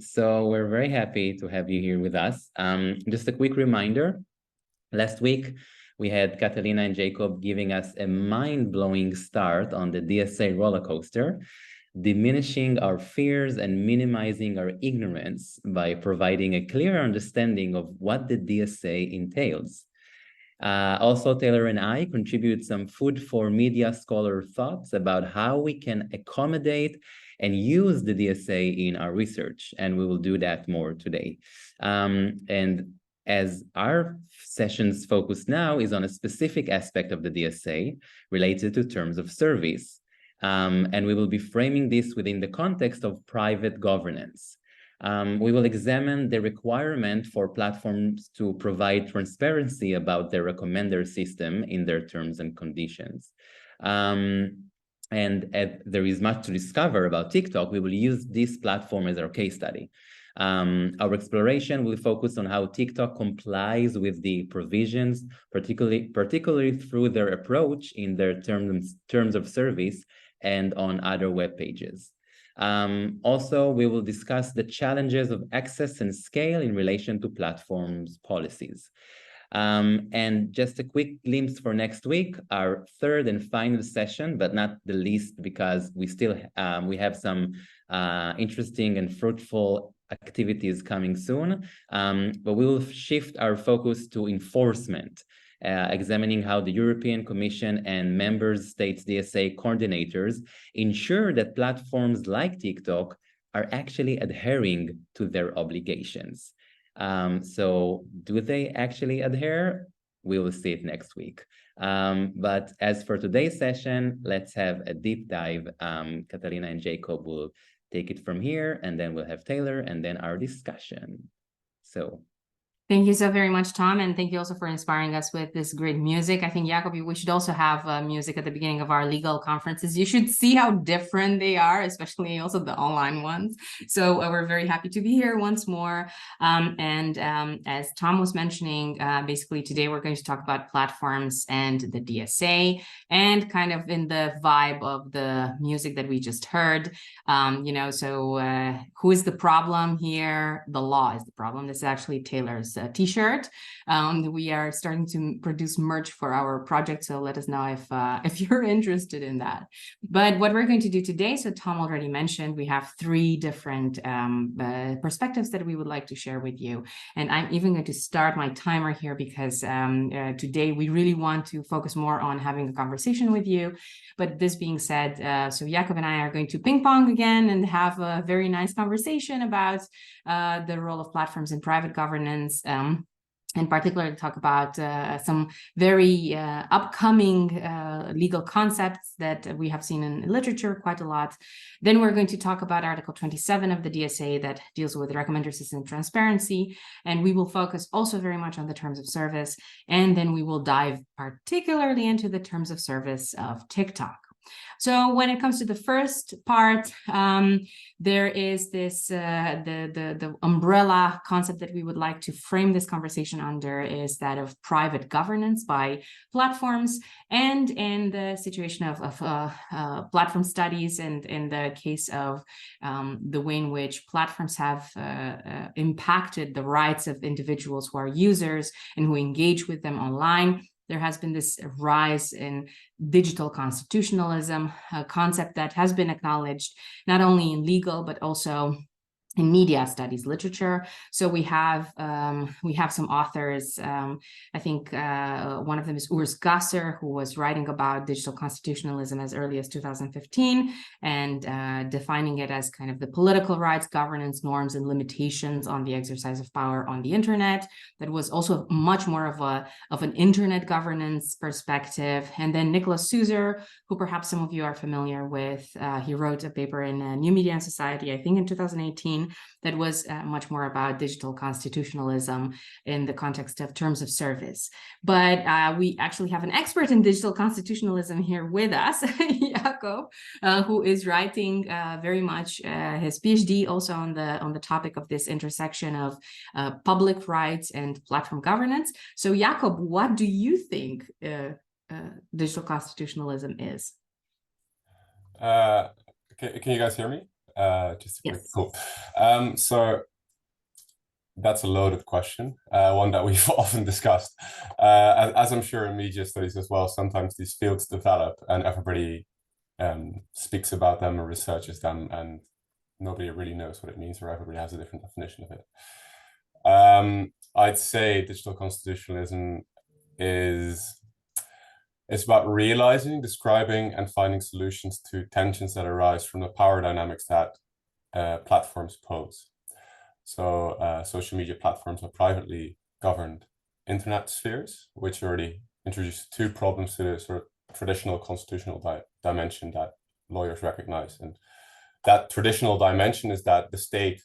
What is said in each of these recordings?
So we're very happy to have you here with us. Just a quick reminder, last week we had Catalina and Jacob giving us a mind-blowing start on the DSA roller coaster, diminishing our fears and minimizing our ignorance by providing a clear understanding of what the DSA entails. Also, Taylor and I contribute some food for media scholar thoughts about how we can accommodate and use the DSA in our research, and we will do that more today. And as our session's focus now is on a specific aspect of the DSA related to terms of service, and we will be framing this within the context of private governance. We will examine the requirement for platforms to provide transparency about their recommender system in their terms and conditions. And there is much to discover about TikTok. We will use this platform as our case study. Our exploration will focus on how TikTok complies with the provisions, particularly through their approach in their terms of service and on other web pages. Also, we will discuss the challenges of access and scale in relation to platforms' policies. And just a quick glimpse for next week, our third and final session, but not the least because we still we have some interesting and fruitful activities coming soon. But we will shift our focus to enforcement. Examining how the European Commission and member states DSA coordinators ensure that platforms like TikTok are actually adhering to their obligations. So do they actually adhere? We will see it next week. But as for today's session, let's have a deep dive. Catalina and Jacob will take it from here, and then we'll have Taylor, and then our discussion. So thank you so very much, Tom, and thank you also for inspiring us with this great music. I think, Jacob, we should also have music at the beginning of our legal conferences. You should see how different they are, especially also the online ones. So we're very happy to be here once more. As Tom was mentioning, basically today we're going to talk about platforms and the DSA, and kind of in the vibe of the music that we just heard. Who is the problem here? The law is the problem. This is actually Taylor's t-shirt. We are starting to produce merch for our project, so let us know if you're interested in that. But what we're going to do today, so Tom already mentioned, we have three different perspectives that we would like to share with you. And I'm even going to start my timer here because today we really want to focus more on having a conversation with you. But this being said, so Jacob and I are going to ping pong again and have a very nice conversation about the role of platforms in private governance. In particular, to talk about some very upcoming legal concepts that we have seen in literature quite a lot. Then we're going to talk about Article 27 of the DSA that deals with recommender system transparency, and we will focus also very much on the terms of service, and then we will dive particularly into the terms of service of TikTok. So when it comes to the first part, there is this, the umbrella concept that we would like to frame this conversation under is that of private governance by platforms. And in the situation of platform studies, and in the case of the way in which platforms have impacted the rights of individuals who are users and who engage with them online, there has been this rise in digital constitutionalism, a concept that has been acknowledged not only in legal, but also in media studies literature. So we have some authors. I think one of them is Urs Gasser, who was writing about digital constitutionalism as early as 2015 and defining it as kind of the political rights, governance, norms, and limitations on the exercise of power on the internet. That was also much more of an internet governance perspective. And then Nicholas Suzer, who perhaps some of you are familiar with, he wrote a paper in New Media and Society, I think in 2018, that was much more about digital constitutionalism in the context of terms of service. But we actually have an expert in digital constitutionalism here with us, Jacob, who is writing very much his PhD also on the topic of this intersection of public rights and platform governance. So Jacob, what do you think digital constitutionalism is? Can you guys hear me? Just a quick, Yes. cool. So that's a loaded question, one that we've often discussed. As I'm sure in media studies as well, sometimes these fields develop and everybody speaks about them or researches them, and nobody really knows what it means, or everybody has a different definition of it. I'd say digital constitutionalism is it's about realizing, describing, and finding solutions to tensions that arise from the power dynamics that platforms pose. So social media platforms are privately governed internet spheres, which already introduce two problems to the sort of traditional constitutional dimension that lawyers recognize. And that traditional dimension is that the state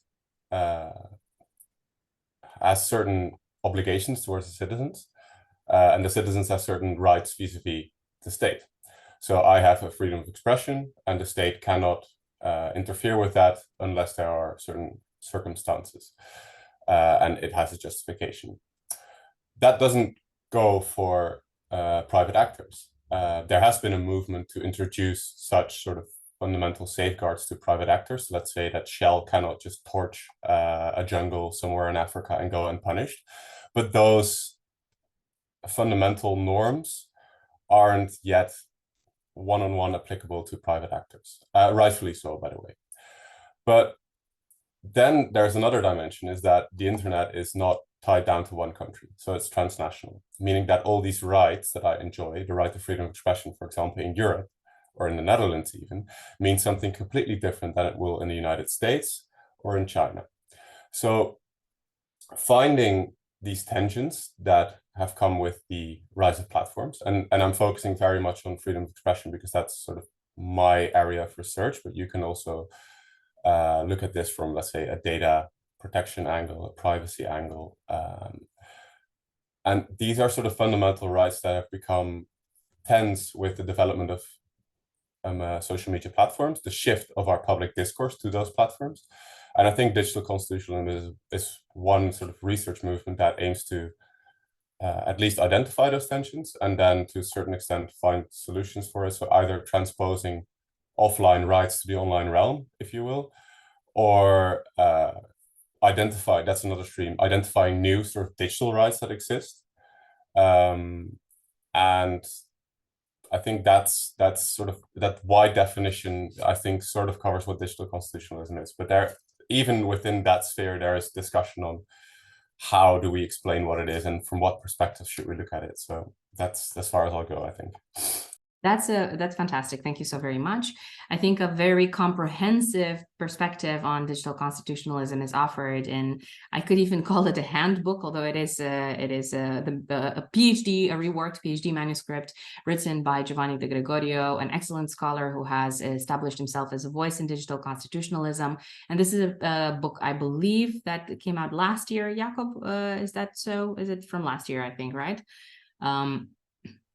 has certain obligations towards the citizens, and the citizens have certain rights vis-a-vis the state. So I have a freedom of expression, and the state cannot interfere with that unless there are certain circumstances, and it has a justification. That doesn't go for private actors. There has been a movement to introduce such sort of fundamental safeguards to private actors. Let's say that Shell cannot just torch a jungle somewhere in Africa and go unpunished, but those fundamental norms aren't yet one-on-one applicable to private actors, rightfully so, by the way. But then there's another dimension, is that the internet is not tied down to one country. So it's transnational, meaning that all these rights that I enjoy, the right to freedom of expression, for example, in Europe or in the Netherlands even, means something completely different than it will in the United States or in China. So finding these tensions that have come with the rise of platforms, and I'm focusing very much on freedom of expression because that's sort of my area of research, but you can also look at this from, let's say, a data protection angle, a privacy angle. And these are sort of fundamental rights that have become tense with the development of social media platforms, the shift of our public discourse to those platforms. And I think digital constitutionalism is one sort of research movement that aims to at least identify those tensions and then to a certain extent find solutions for it. So either transposing offline rights to the online realm, if you will, or that's another stream, identifying new sort of digital rights that exist. And I think that's sort of that wide definition, I think, sort of covers what digital constitutionalism is. But there, even within that sphere, there is discussion on how do we explain what it is and from what perspective should we look at it. So that's as far as I'll go, I think. That's fantastic. Thank you so very much. I think a very comprehensive perspective on digital constitutionalism is offered, and I could even call it a handbook, although it is a PhD, a reworked PhD manuscript written by Giovanni De Gregorio, an excellent scholar who has established himself as a voice in digital constitutionalism. And this is a book, I believe, that came out last year. Jakob, is that so? Is it from last year? I think, right?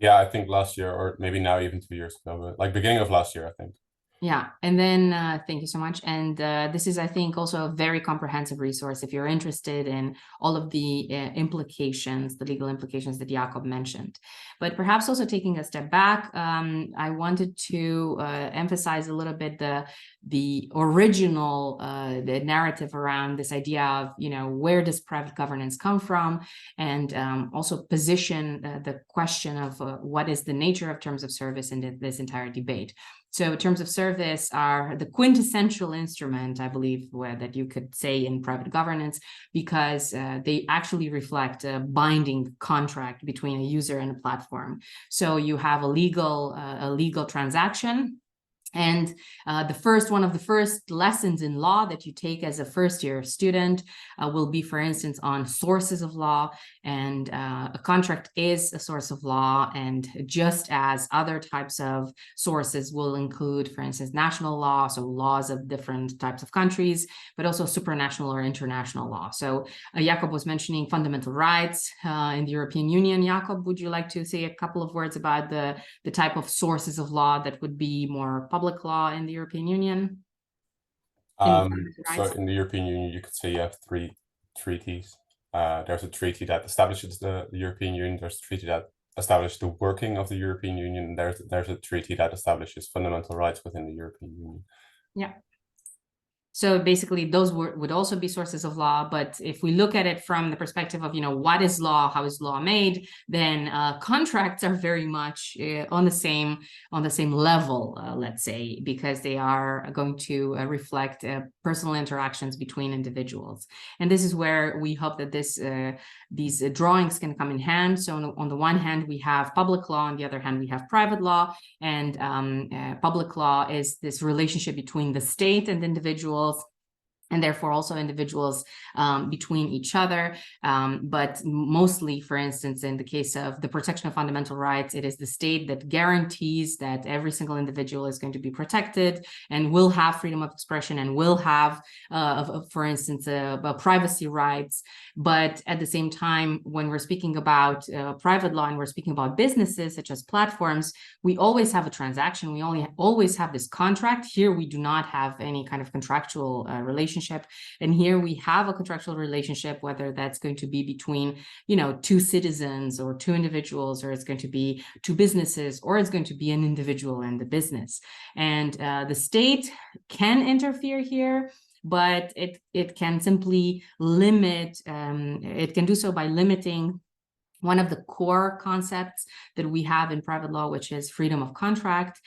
Yeah, I think last year, or maybe now even 2 years ago, but like beginning of last year, I think. Yeah, and then thank you so much. And this is, I think, also a very comprehensive resource if you're interested in all of the implications, the legal implications that Jakob mentioned. But perhaps also taking a step back, I wanted to emphasize a little bit the original the narrative around this idea of, where does private governance come from, and also position the question of what is the nature of terms of service in this entire debate. So terms of service are the quintessential instrument, I believe, that you could say in private governance, because they actually reflect a binding contract between a user and a platform. So you have a legal transaction. And one of the first lessons in law that you take as a first-year student will be, for instance, on sources of law. And a contract is a source of law. And just as other types of sources will include, for instance, national law, so laws of different types of countries, but also supranational or international law. So Jakob was mentioning fundamental rights in the European Union. Jakob, would you like to say a couple of words about the type of sources of law that would be more public law in the European Union? So in the European Union, you could say you have 3 treaties. There's a treaty that establishes the European Union. There's a treaty that establishes the working of the European Union. There's a treaty that establishes fundamental rights within the European Union. Yeah. So basically, those would also be sources of law. But if we look at it from the perspective of, what is law, how is law made, then contracts are very much on the same level, let's say, because they are going to reflect personal interactions between individuals. And this is where we hope that these drawings can come in hand. So on the one hand, we have public law, on the other hand, we have private law. And public law is this relationship between the state and individuals, and therefore also individuals between each other. But mostly, for instance, in the case of the protection of fundamental rights, it is the state that guarantees that every single individual is going to be protected and will have freedom of expression and will have, for instance, privacy rights. But at the same time, when we're speaking about private law and we're speaking about businesses such as platforms, we always have a transaction. We always have this contract. Here, we do not have any kind of contractual relationship. And here we have a contractual relationship, whether that's going to be between, two citizens or two individuals, or it's going to be two businesses, or it's going to be an individual and the business. And the state can interfere here, but it can simply limit, it can do so by limiting one of the core concepts that we have in private law, which is freedom of contract.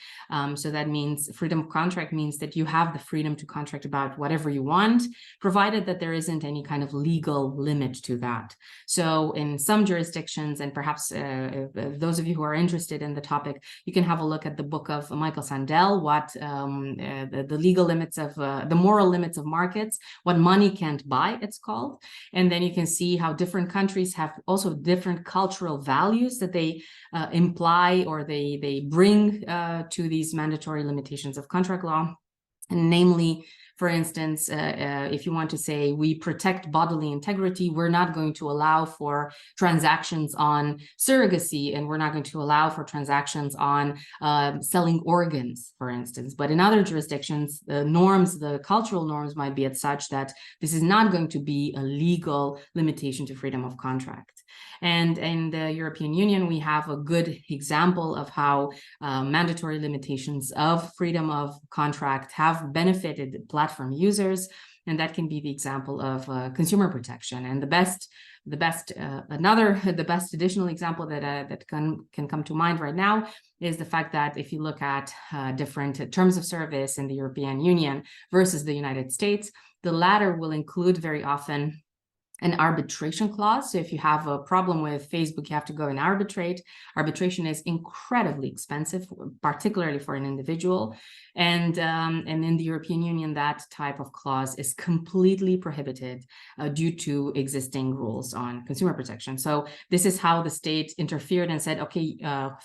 So that means freedom of contract means that you have the freedom to contract about whatever you want, provided that there isn't any kind of legal limit to that. So in some jurisdictions, and perhaps those of you who are interested in the topic, you can have a look at the book of Michael Sandel, what the legal limits of, the moral limits of markets, what money can't buy, it's called. And then you can see how different countries have also different cultural values that they imply or they bring to these mandatory limitations of contract law. And namely, for instance, if you want to say we protect bodily integrity, we're not going to allow for transactions on surrogacy, and we're not going to allow for transactions on selling organs, for instance. But in other jurisdictions, the norms, the cultural norms might be as such that this is not going to be a legal limitation to freedom of contract. And in the European Union, we have a good example of how mandatory limitations of freedom of contract have benefited platform users, and that can be the example of consumer protection. And the best additional example that can come to mind right now is the fact that if you look at different terms of service in the European Union versus the United States, the latter will include very often an arbitration clause. So if you have a problem with Facebook, you have to go and arbitrate. Arbitration is incredibly expensive, particularly for an individual. And in the European Union, that type of clause is completely prohibited due to existing rules on consumer protection. So this is how the state interfered and said, okay,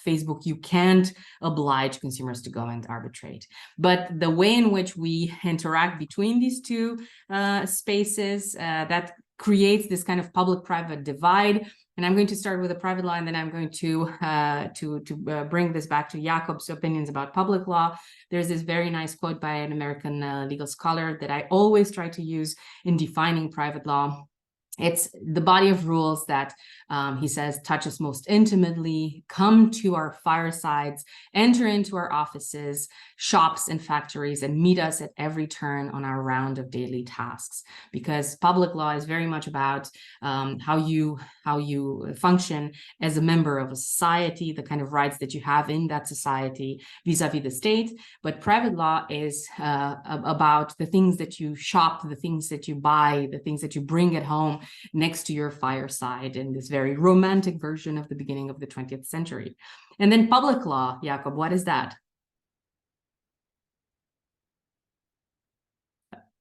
Facebook, you can't oblige consumers to go and arbitrate. But the way in which we interact between these two spaces, that creates this kind of public-private divide. And I'm going to start with a private law, and then I'm going to bring this back to Jakob's opinions about public law. There's this very nice quote by an American legal scholar that I always try to use in defining private law. It's the body of rules that, he says, touch us most intimately, come to our firesides, enter into our offices, shops, and factories, and meet us at every turn on our round of daily tasks. Because public law is very much about how you function as a member of a society, the kind of rights that you have in that society vis-a-vis the state. But private law is about the things that you shop, the things that you buy, the things that you bring at home next to your fireside, in this very romantic version of the beginning of the 20th century. And then public law, Jakob, what is that?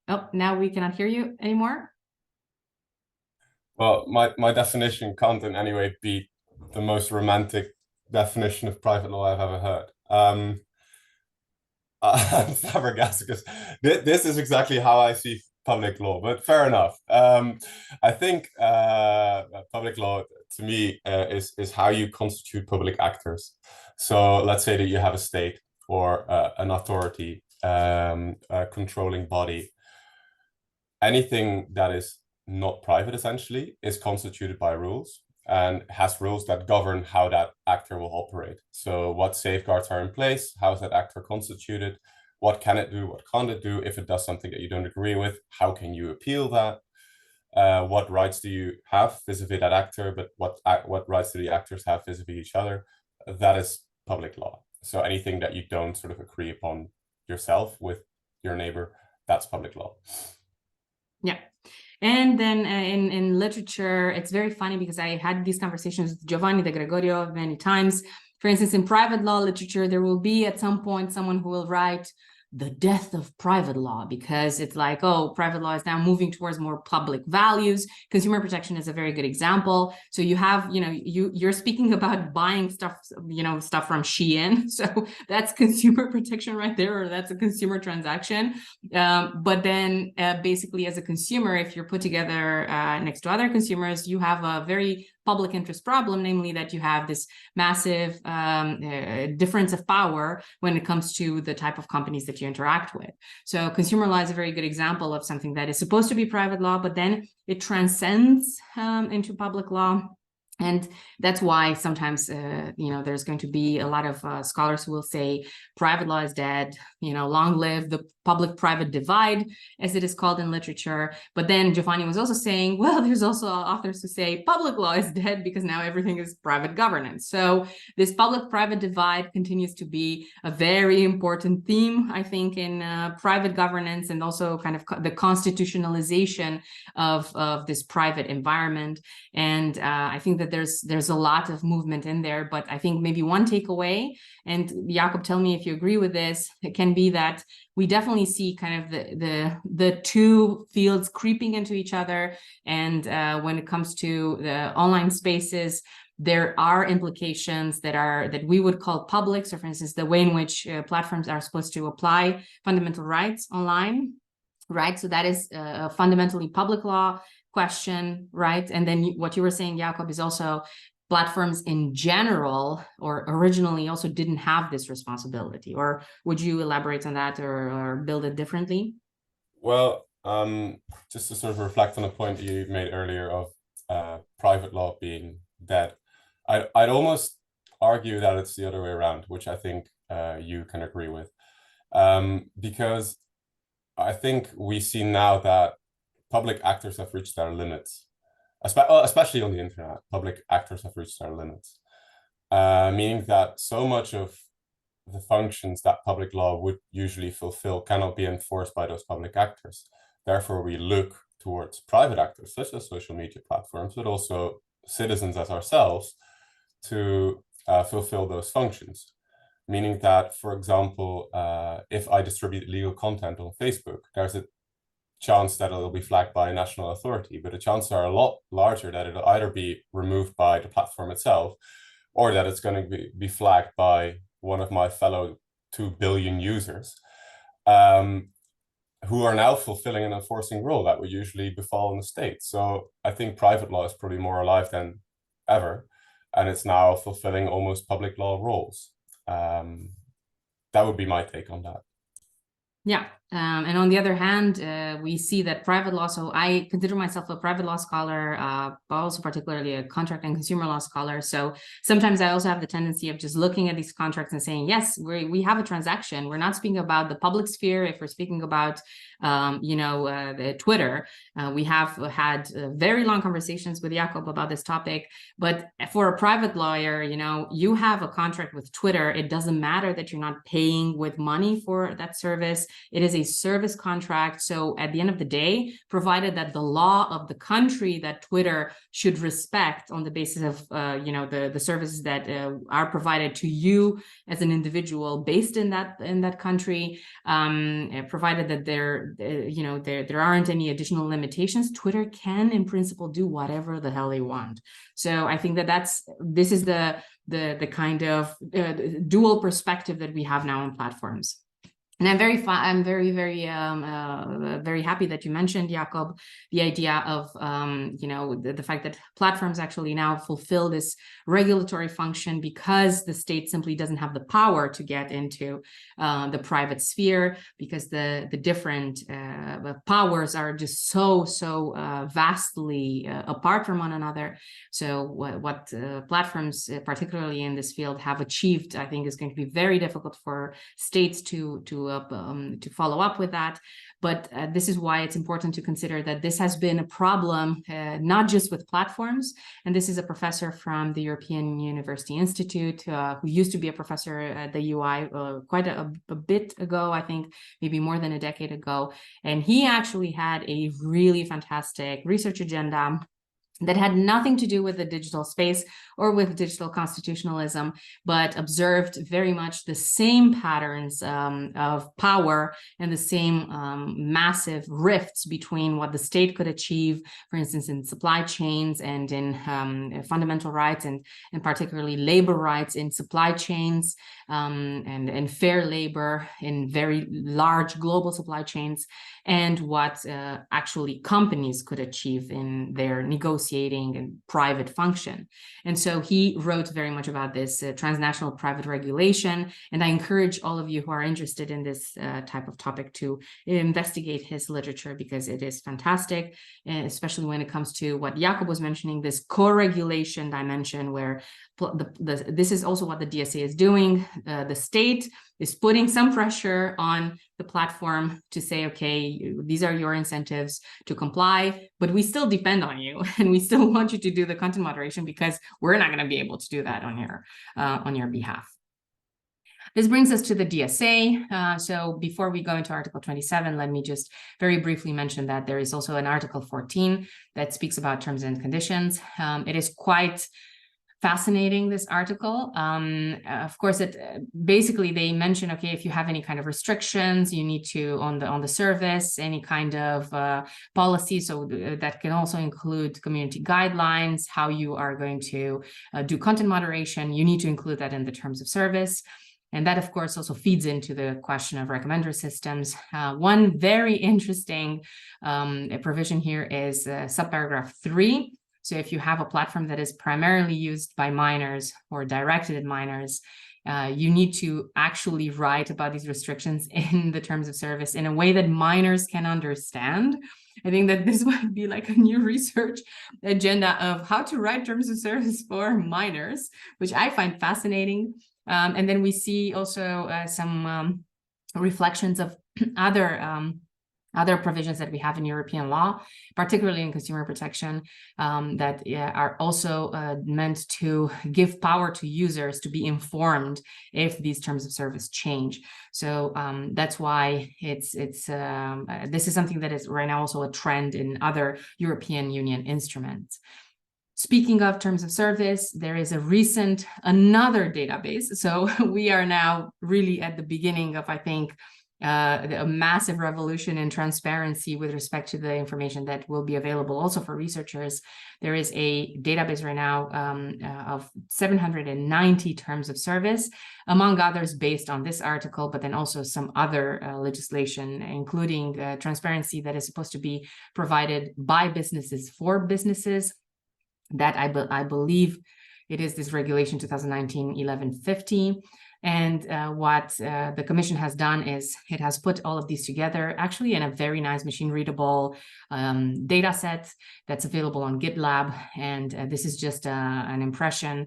Oh, now we cannot hear you anymore. Well, my definition can't in any way be the most romantic definition of private law I've ever heard. I'm flabbergasted because this is exactly how I see public law, but fair enough. I think public law to me is how you constitute public actors. So let's say that you have a state or an authority, a controlling body. Anything that is not private essentially is constituted by rules and has rules that govern how that actor will operate. So what safeguards are in place, how is that actor constituted, What can it do? What can't it do? If it does something that you don't agree with, how can you appeal that? What rights do you have vis-a-vis that actor, but what rights do the actors have vis-a-vis each other? That is public law. So anything that you don't sort of agree upon yourself with your neighbor, that's public law. Yeah. And then in literature, it's very funny because I had these conversations with Giovanni De Gregorio many times. For instance, in private law literature, there will be at some point someone who will write the death of private law, because it's like, oh, private law is now moving towards more public values. Consumer protection is a very good example. So you have, you're speaking about buying stuff, stuff from Shein. So that's consumer protection right there, or that's a consumer transaction. But then basically as a consumer, if you're put together next to other consumers, you have a very public interest problem, namely that you have this massive difference of power when it comes to the type of companies that you interact with. So consumer law is a very good example of something that is supposed to be private law, but then it transcends into public law. And that's why sometimes, there's going to be a lot of scholars who will say private law is dead, long live the public-private divide, as it is called in literature. But then Giovanni was also saying, well, there's also authors who say public law is dead because now everything is private governance. So this public-private divide continues to be a very important theme, I think, in private governance, and also kind of the constitutionalization of this private environment. And I think that there's a lot of movement in there, but I think maybe one takeaway, and Jakob, tell me if you agree with this, it can be that we definitely see kind of the two fields creeping into each other. And when it comes to the online spaces, there are implications that we would call public. So for instance, the way in which platforms are supposed to apply fundamental rights online, right? So that is a fundamentally public law question, right? And then what you were saying, Jakob, is also platforms in general, or originally, also didn't have this responsibility. Or would you elaborate on that, or build it differently? Well, just to sort of reflect on a point you made earlier of private law being dead, I'd almost argue that it's the other way around, which I think you can agree with, because I think we see now that public actors have reached their limits, especially on the internet. Public actors have reached their limits, meaning that so much of the functions that public law would usually fulfill cannot be enforced by those public actors. Therefore, we look towards private actors, such as social media platforms, but also citizens as ourselves, to fulfill those functions. Meaning that, for example, if I distribute illegal content on Facebook, there's a chance that it'll be flagged by a national authority, but the chances are a lot larger that it'll either be removed by the platform itself, or that it's going to be flagged by one of my fellow 2 billion users, who are now fulfilling an enforcing role that would usually befall in the state. So I think private law is probably more alive than ever, and it's now fulfilling almost public law roles. That would be my take on that. Yeah. And on the other hand, we see that private law, so I consider myself a private law scholar, but also particularly a contract and consumer law scholar. So sometimes I also have the tendency of just looking at these contracts and saying, yes, we have a transaction. We're not speaking about the public sphere. If we're speaking about, the Twitter, we have had very long conversations with Jakob about this topic. But for a private lawyer, you have a contract with Twitter. It doesn't matter that you're not paying with money for that service. It is a service contract. So at the end of the day, provided that the law of the country that Twitter should respect on the basis of, the services that are provided to you as an individual based in that country, provided that there aren't any additional limitations, Twitter can in principle do whatever the hell they want. So I think this is the kind of dual perspective that we have now on platforms. And I'm very happy that you mentioned, Jakob, the idea of, the fact that platforms actually now fulfill this regulatory function because the state simply doesn't have the power to get into the private sphere, because the different powers are just so vastly apart from one another. So what platforms, particularly in this field, have achieved, I think, is going to be very difficult for states to to follow up with that. But this is why it's important to consider that this has been a problem, not just with platforms. And this is a professor from the European University Institute who used to be a professor at the UI quite a bit ago, I think maybe more than a decade ago. And he actually had a really fantastic research agenda that had nothing to do with the digital space or with digital constitutionalism, but observed very much the same patterns of power and the same massive rifts between what the state could achieve, for instance, in supply chains and in fundamental rights and particularly labor rights in supply chains and fair labor in very large global supply chains, and what actually companies could achieve in their negotiating and private function. And so he wrote very much about this transnational private regulation. And I encourage all of you who are interested in this type of topic to investigate his literature, because it is fantastic, especially when it comes to what Jakob was mentioning, this co-regulation dimension, where this is also what the DSA is doing. The state is putting some pressure on the platform to say, okay, these are your incentives to comply, but we still depend on you and we still want you to do the content moderation, because we're not going to be able to do that on your behalf. This brings us to the DSA. So before we go into Article 27, let me just very briefly mention that there is also an Article 14 that speaks about terms and conditions. It is quite fascinating, this article. Of course, it basically they mention, okay, if you have any kind of restrictions, you need to on the service, any kind of policy. So that can also include community guidelines, how you are going to do content moderation. You need to include that in the terms of service. And that, of course, also feeds into the question of recommender systems. One very interesting provision here is subparagraph 3. So if you have a platform that is primarily used by minors or directed at minors, you need to actually write about these restrictions in the terms of service in a way that minors can understand. I think that this might be like a new research agenda of how to write terms of service for minors, which I find fascinating. And then we see also some reflections of other provisions that we have in European law, particularly in consumer protection, that are also meant to give power to users to be informed if these terms of service change. So that's why this is something that is right now also a trend in other European Union instruments. Speaking of terms of service, there is another database. So we are now really at the beginning of, I think, a massive revolution in transparency with respect to the information that will be available also for researchers. There is a database right now of 790 terms of service, among others based on this article, but then also some other legislation, including transparency that is supposed to be provided by businesses for businesses. That I believe it is this regulation 2019-1150. And what the Commission has done is it has put all of these together actually in a very nice machine readable data set that's available on GitLab. And this is just an impression.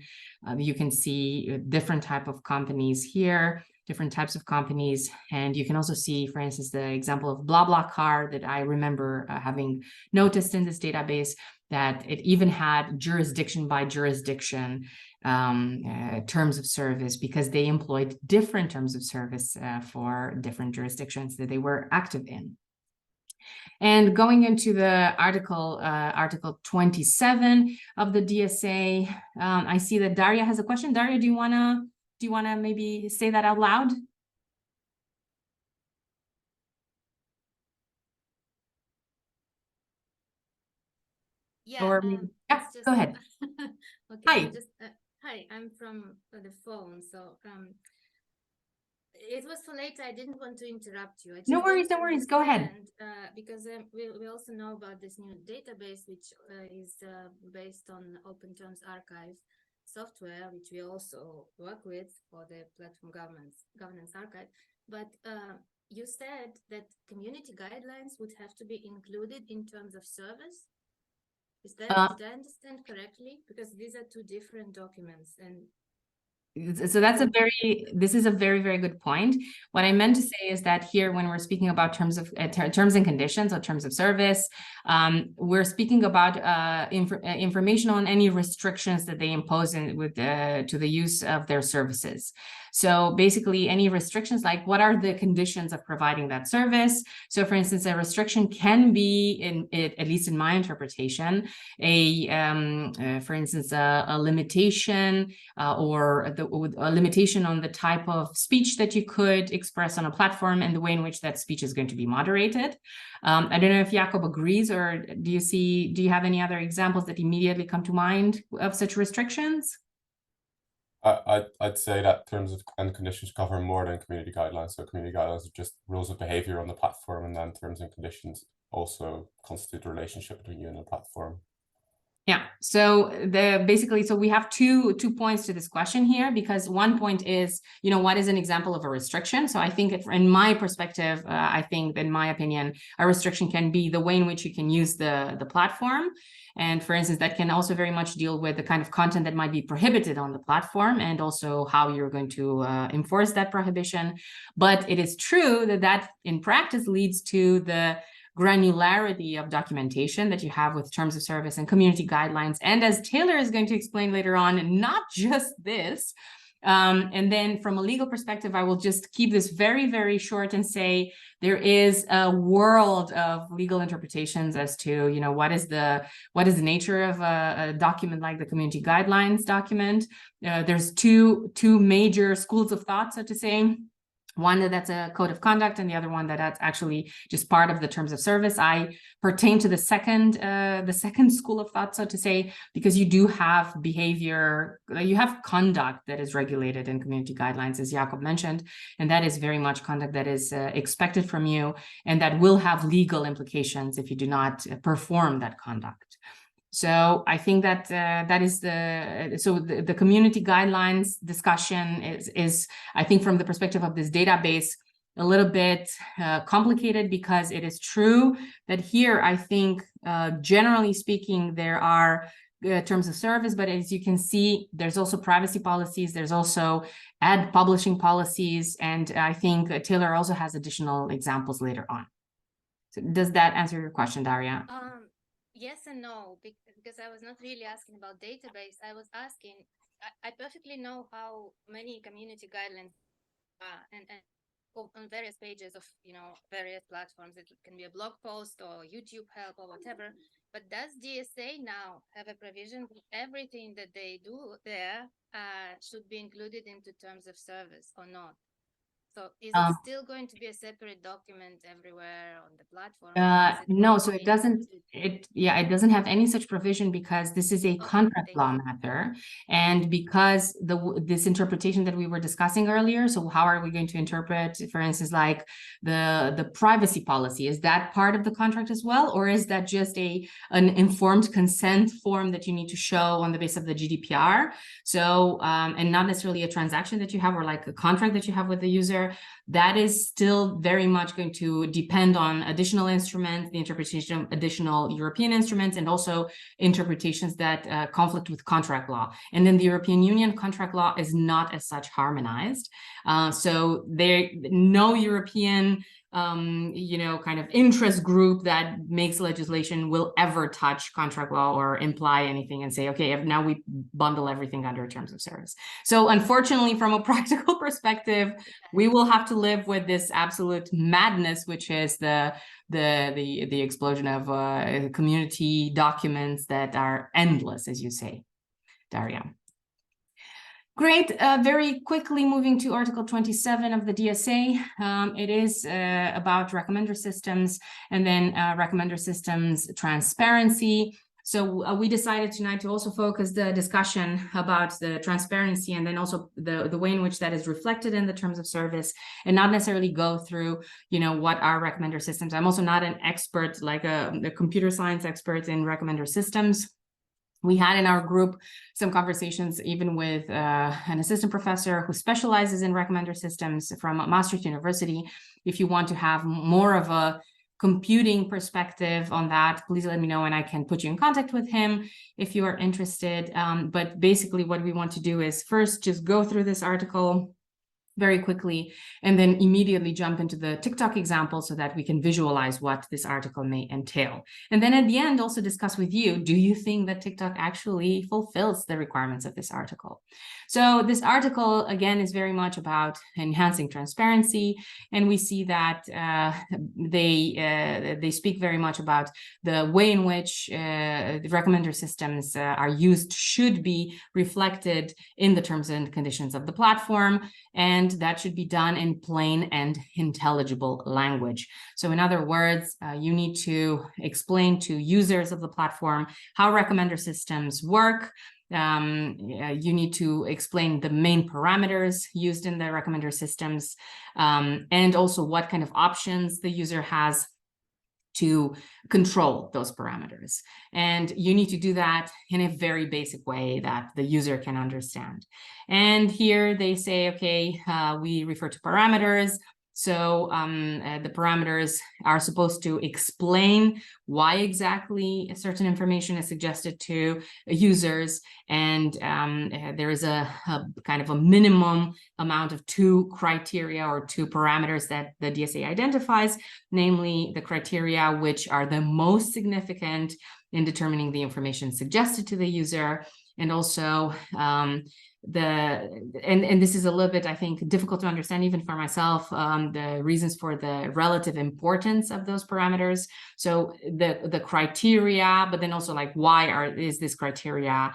You can see different type of companies here, different types of companies. And you can also see, for instance, the example of BlaBlaCar that I remember having noticed in this database, that it even had jurisdiction by jurisdiction terms of service, because they employed different terms of service for different jurisdictions that they were active in. And going into the Article 27 of the DSA, I see that Daria has a question. Daria, do you wanna maybe say that out loud? Yeah, Or yeah, go ahead. Okay, Hi. Hi, I'm from the phone, so it was so late. I didn't want to interrupt you. No worries, no worries. Go ahead. Because we also know about this new database, which is based on Open Terms Archive software, which we also work with for the platform governance archive. But you said that community guidelines would have to be included in terms of service. Is that, did I understand correctly? Because these are two different documents, and So this is a very, very good point. What I meant to say is that here, when we're speaking about terms and conditions or terms of service, we're speaking about information on any restrictions that they impose to the use of their services. So basically any restrictions, like what are the conditions of providing that service? So for instance, a restriction can be, at least in my interpretation, for instance, a limitation or a limitation on the type of speech that you could express on a platform and the way in which that speech is going to be moderated. I don't know if Jakob agrees, or do you have any other examples that immediately come to mind of such restrictions? I'd say that terms and conditions cover more than community guidelines. So community guidelines are just rules of behavior on the platform, and then terms and conditions also constitute the relationship between you and the platform. Yeah, so so we have two points to this question here, because one point is, what is an example of a restriction? So I think in my perspective, I think, in my opinion, a restriction can be the way in which you can use the platform. And for instance, that can also very much deal with the kind of content that might be prohibited on the platform, and also how you're going to enforce that prohibition. But it is true that in practice leads to the granularity of documentation that you have with terms of service and community guidelines. And as Taylor is going to explain later on, not just this. And then from a legal perspective, I will just keep this very, very short and say there is a world of legal interpretations as to, what is the nature of a document like the community guidelines document. There's two major schools of thought, so to say. One that's a code of conduct, and the other one that's actually just part of the terms of service. I pertain to the second school of thought, so to say, because you do have behavior, you have conduct that is regulated in community guidelines, as Jakob mentioned, and that is very much conduct that is expected from you, and that will have legal implications if you do not perform that conduct. So I think that the community guidelines discussion is, I think, from the perspective of this database, a little bit complicated, because it is true that here, I think, generally speaking, there are terms of service, but as you can see, there's also privacy policies, there's also ad publishing policies, and I think Taylor also has additional examples later on. So does that answer your question, Daria? Yes and no, because I was not really asking about database. I was asking, I perfectly know how many community guidelines and on various pages of, various platforms. It can be a blog post or YouTube help or whatever. But does DSA now have a provision that everything that they do there should be included into terms of service or not? So is it still going to be a separate document everywhere on the platform? No, so it doesn't. It doesn't have any such provision, because this is a contract law matter, and because this interpretation that we were discussing earlier. So how are we going to interpret, for instance, like the privacy policy? Is that part of the contract as well, or is that just an informed consent form that you need to show on the basis of the GDPR? So and not necessarily a transaction that you have, or like a contract that you have with the user. That is still very much going to depend on additional instruments, the interpretation of additional European instruments, and also interpretations that conflict with contract law. And then the European Union contract law is not as such harmonized. So no European kind of interest group that makes legislation will ever touch contract law or imply anything and say, okay, now we bundle everything under terms of service. So unfortunately, from a practical perspective, we will have to live with this absolute madness, which is the explosion of community documents that are endless, as you say, Daria. Great. Very quickly moving to Article 27 of the DSA. It is about recommender systems, and then recommender systems transparency. So we decided tonight to also focus the discussion about the transparency, and then also the way in which that is reflected in the terms of service, and not necessarily go through, what are recommender systems. I'm also not an expert, like a computer science expert in recommender systems. We had in our group some conversations even with an assistant professor who specializes in recommender systems from Maastricht University. If you want to have more of a computing perspective on that, please let me know and I can put you in contact with him if you are interested. But basically what we want to do is first just go through this article very quickly, and then immediately jump into the TikTok example so that we can visualize what this article may entail. And then at the end, also discuss with you, do you think that TikTok actually fulfills the requirements of this article? So this article, again, is very much about enhancing transparency. And we see that they speak very much about the way in which the recommender systems are used should be reflected in the terms and conditions of the platform. And that should be done in plain and intelligible language. So in other words, you need to explain to users of the platform how recommender systems work. You need to explain the main parameters used in the recommender systems, and also what kind of options the user has to control those parameters. And you need to do that in a very basic way that the user can understand. And here they say, okay, we refer to parameters. So the parameters are supposed to explain why exactly a certain information is suggested to users. And there is a kind of a minimum amount of 2 criteria or 2 parameters that the DSA identifies, namely the criteria which are the most significant in determining the information suggested to the user, and also and this is a little bit, I think, difficult to understand even for myself, the reasons for the relative importance of those parameters. So the criteria, but then also like why is this criteria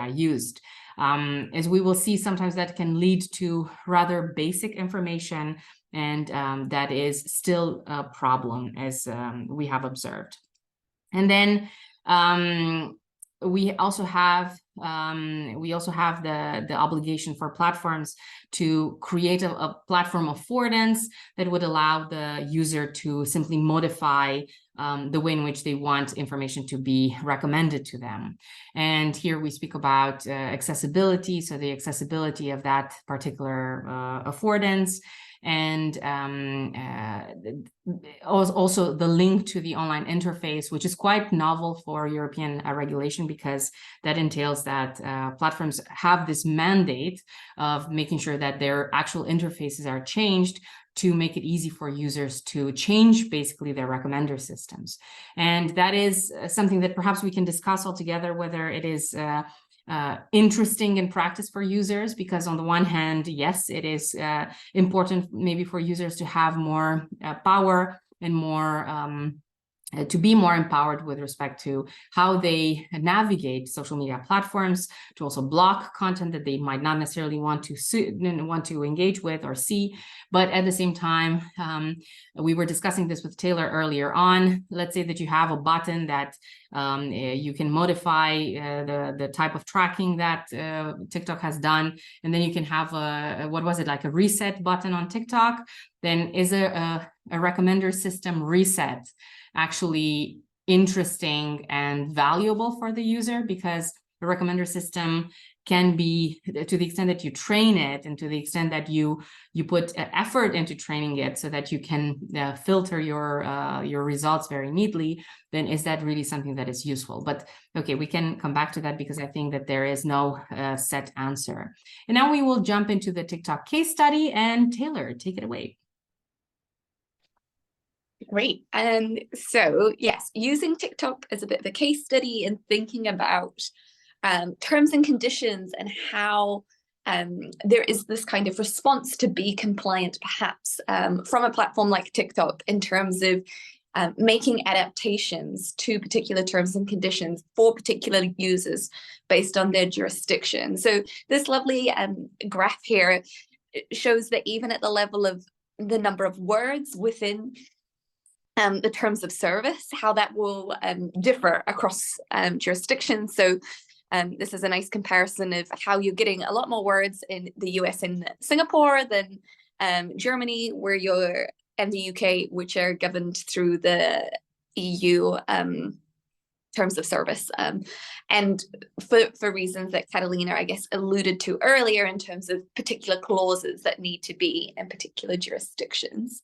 used? As we will see, sometimes that can lead to rather basic information, and that is still a problem, as we have observed. And then we also have the obligation for platforms to create a platform affordance that would allow the user to simply modify the way in which they want information to be recommended to them. And here we speak about accessibility, so the accessibility of that particular affordance, and also the link to the online interface, which is quite novel for European regulation, because that entails that platforms have this mandate of making sure that their actual interfaces are changed to make it easy for users to change basically their recommender systems. And that is something that perhaps we can discuss all together, whether it is interesting in practice for users, because on the one hand, yes, it is important maybe for users to have more power and more to be more empowered with respect to how they navigate social media platforms, to also block content that they might not necessarily want to engage with or see. But at the same time, we were discussing this with Taylor earlier on. Let's say that you have a button that you can modify the type of tracking that TikTok has done, and then you can have like a reset button on TikTok. Then is a recommender system reset actually interesting and valuable for the user? Because the recommender system can be, to the extent that you train it and to the extent that you put effort into training it so that you can filter your results very neatly, then is that really something that is useful? But okay, we can come back to that, because I think that there is no set answer. And now we will jump into the TikTok case study, and Taylor, take it away. Great. So yes, using TikTok as a bit of a case study and thinking about terms and conditions and how there is this kind of response to be compliant, perhaps, from a platform like TikTok in terms of making adaptations to particular terms and conditions for particular users based on their jurisdiction. So this lovely graph here shows that even at the level of the number of words within the terms of service, how that will differ across jurisdictions. So this is a nice comparison of how you're getting a lot more words in the US and Singapore than Germany, where you're and the UK, which are governed through the EU terms of service. And for reasons that Catalina, I guess, alluded to earlier in terms of particular clauses that need to be in particular jurisdictions.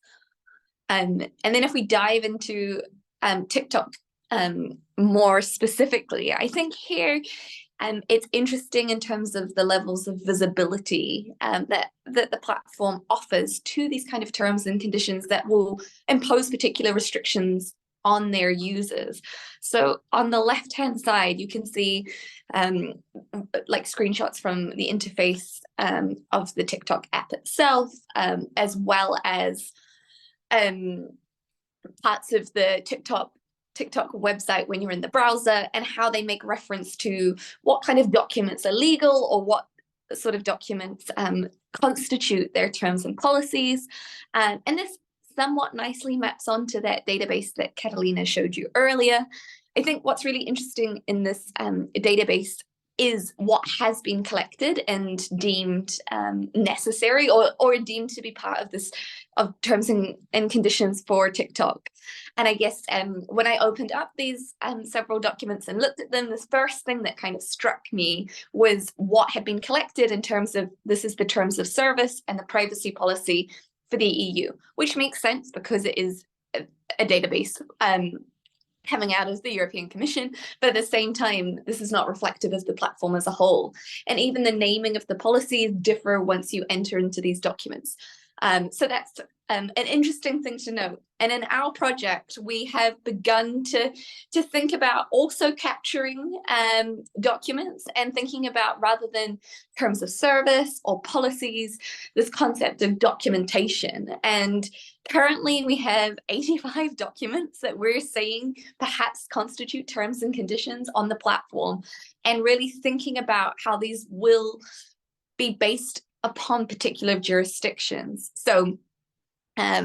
And then if we dive into TikTok more specifically, I think here it's interesting in terms of the levels of visibility that the platform offers to these kind of terms and conditions that will impose particular restrictions on their users. So on the left-hand side, you can see like screenshots from the interface of the TikTok app itself, as well as parts of the TikTok website when you're in the browser, and how they make reference to what kind of documents are legal or what sort of documents constitute their terms and policies. And this somewhat nicely maps onto that database that Catalina showed you earlier. I think what's really interesting in this database is what has been collected and deemed necessary or deemed to be part of this of terms and conditions for TikTok. And I guess when I opened up these several documents and looked at them, this first thing that kind of struck me was what had been collected in terms of, this is the terms of service and the privacy policy for the EU, which makes sense because it is a database coming out of the European Commission, but at the same time, this is not reflective of the platform as a whole. And even the naming of the policies differ once you enter into these documents. So that's an interesting thing to note. And in our project, we have begun to think about also capturing documents and thinking about, rather than terms of service or policies, this concept of documentation. And currently we have 85 documents that we're saying perhaps constitute terms and conditions on the platform, and really thinking about how these will be based upon particular jurisdictions. So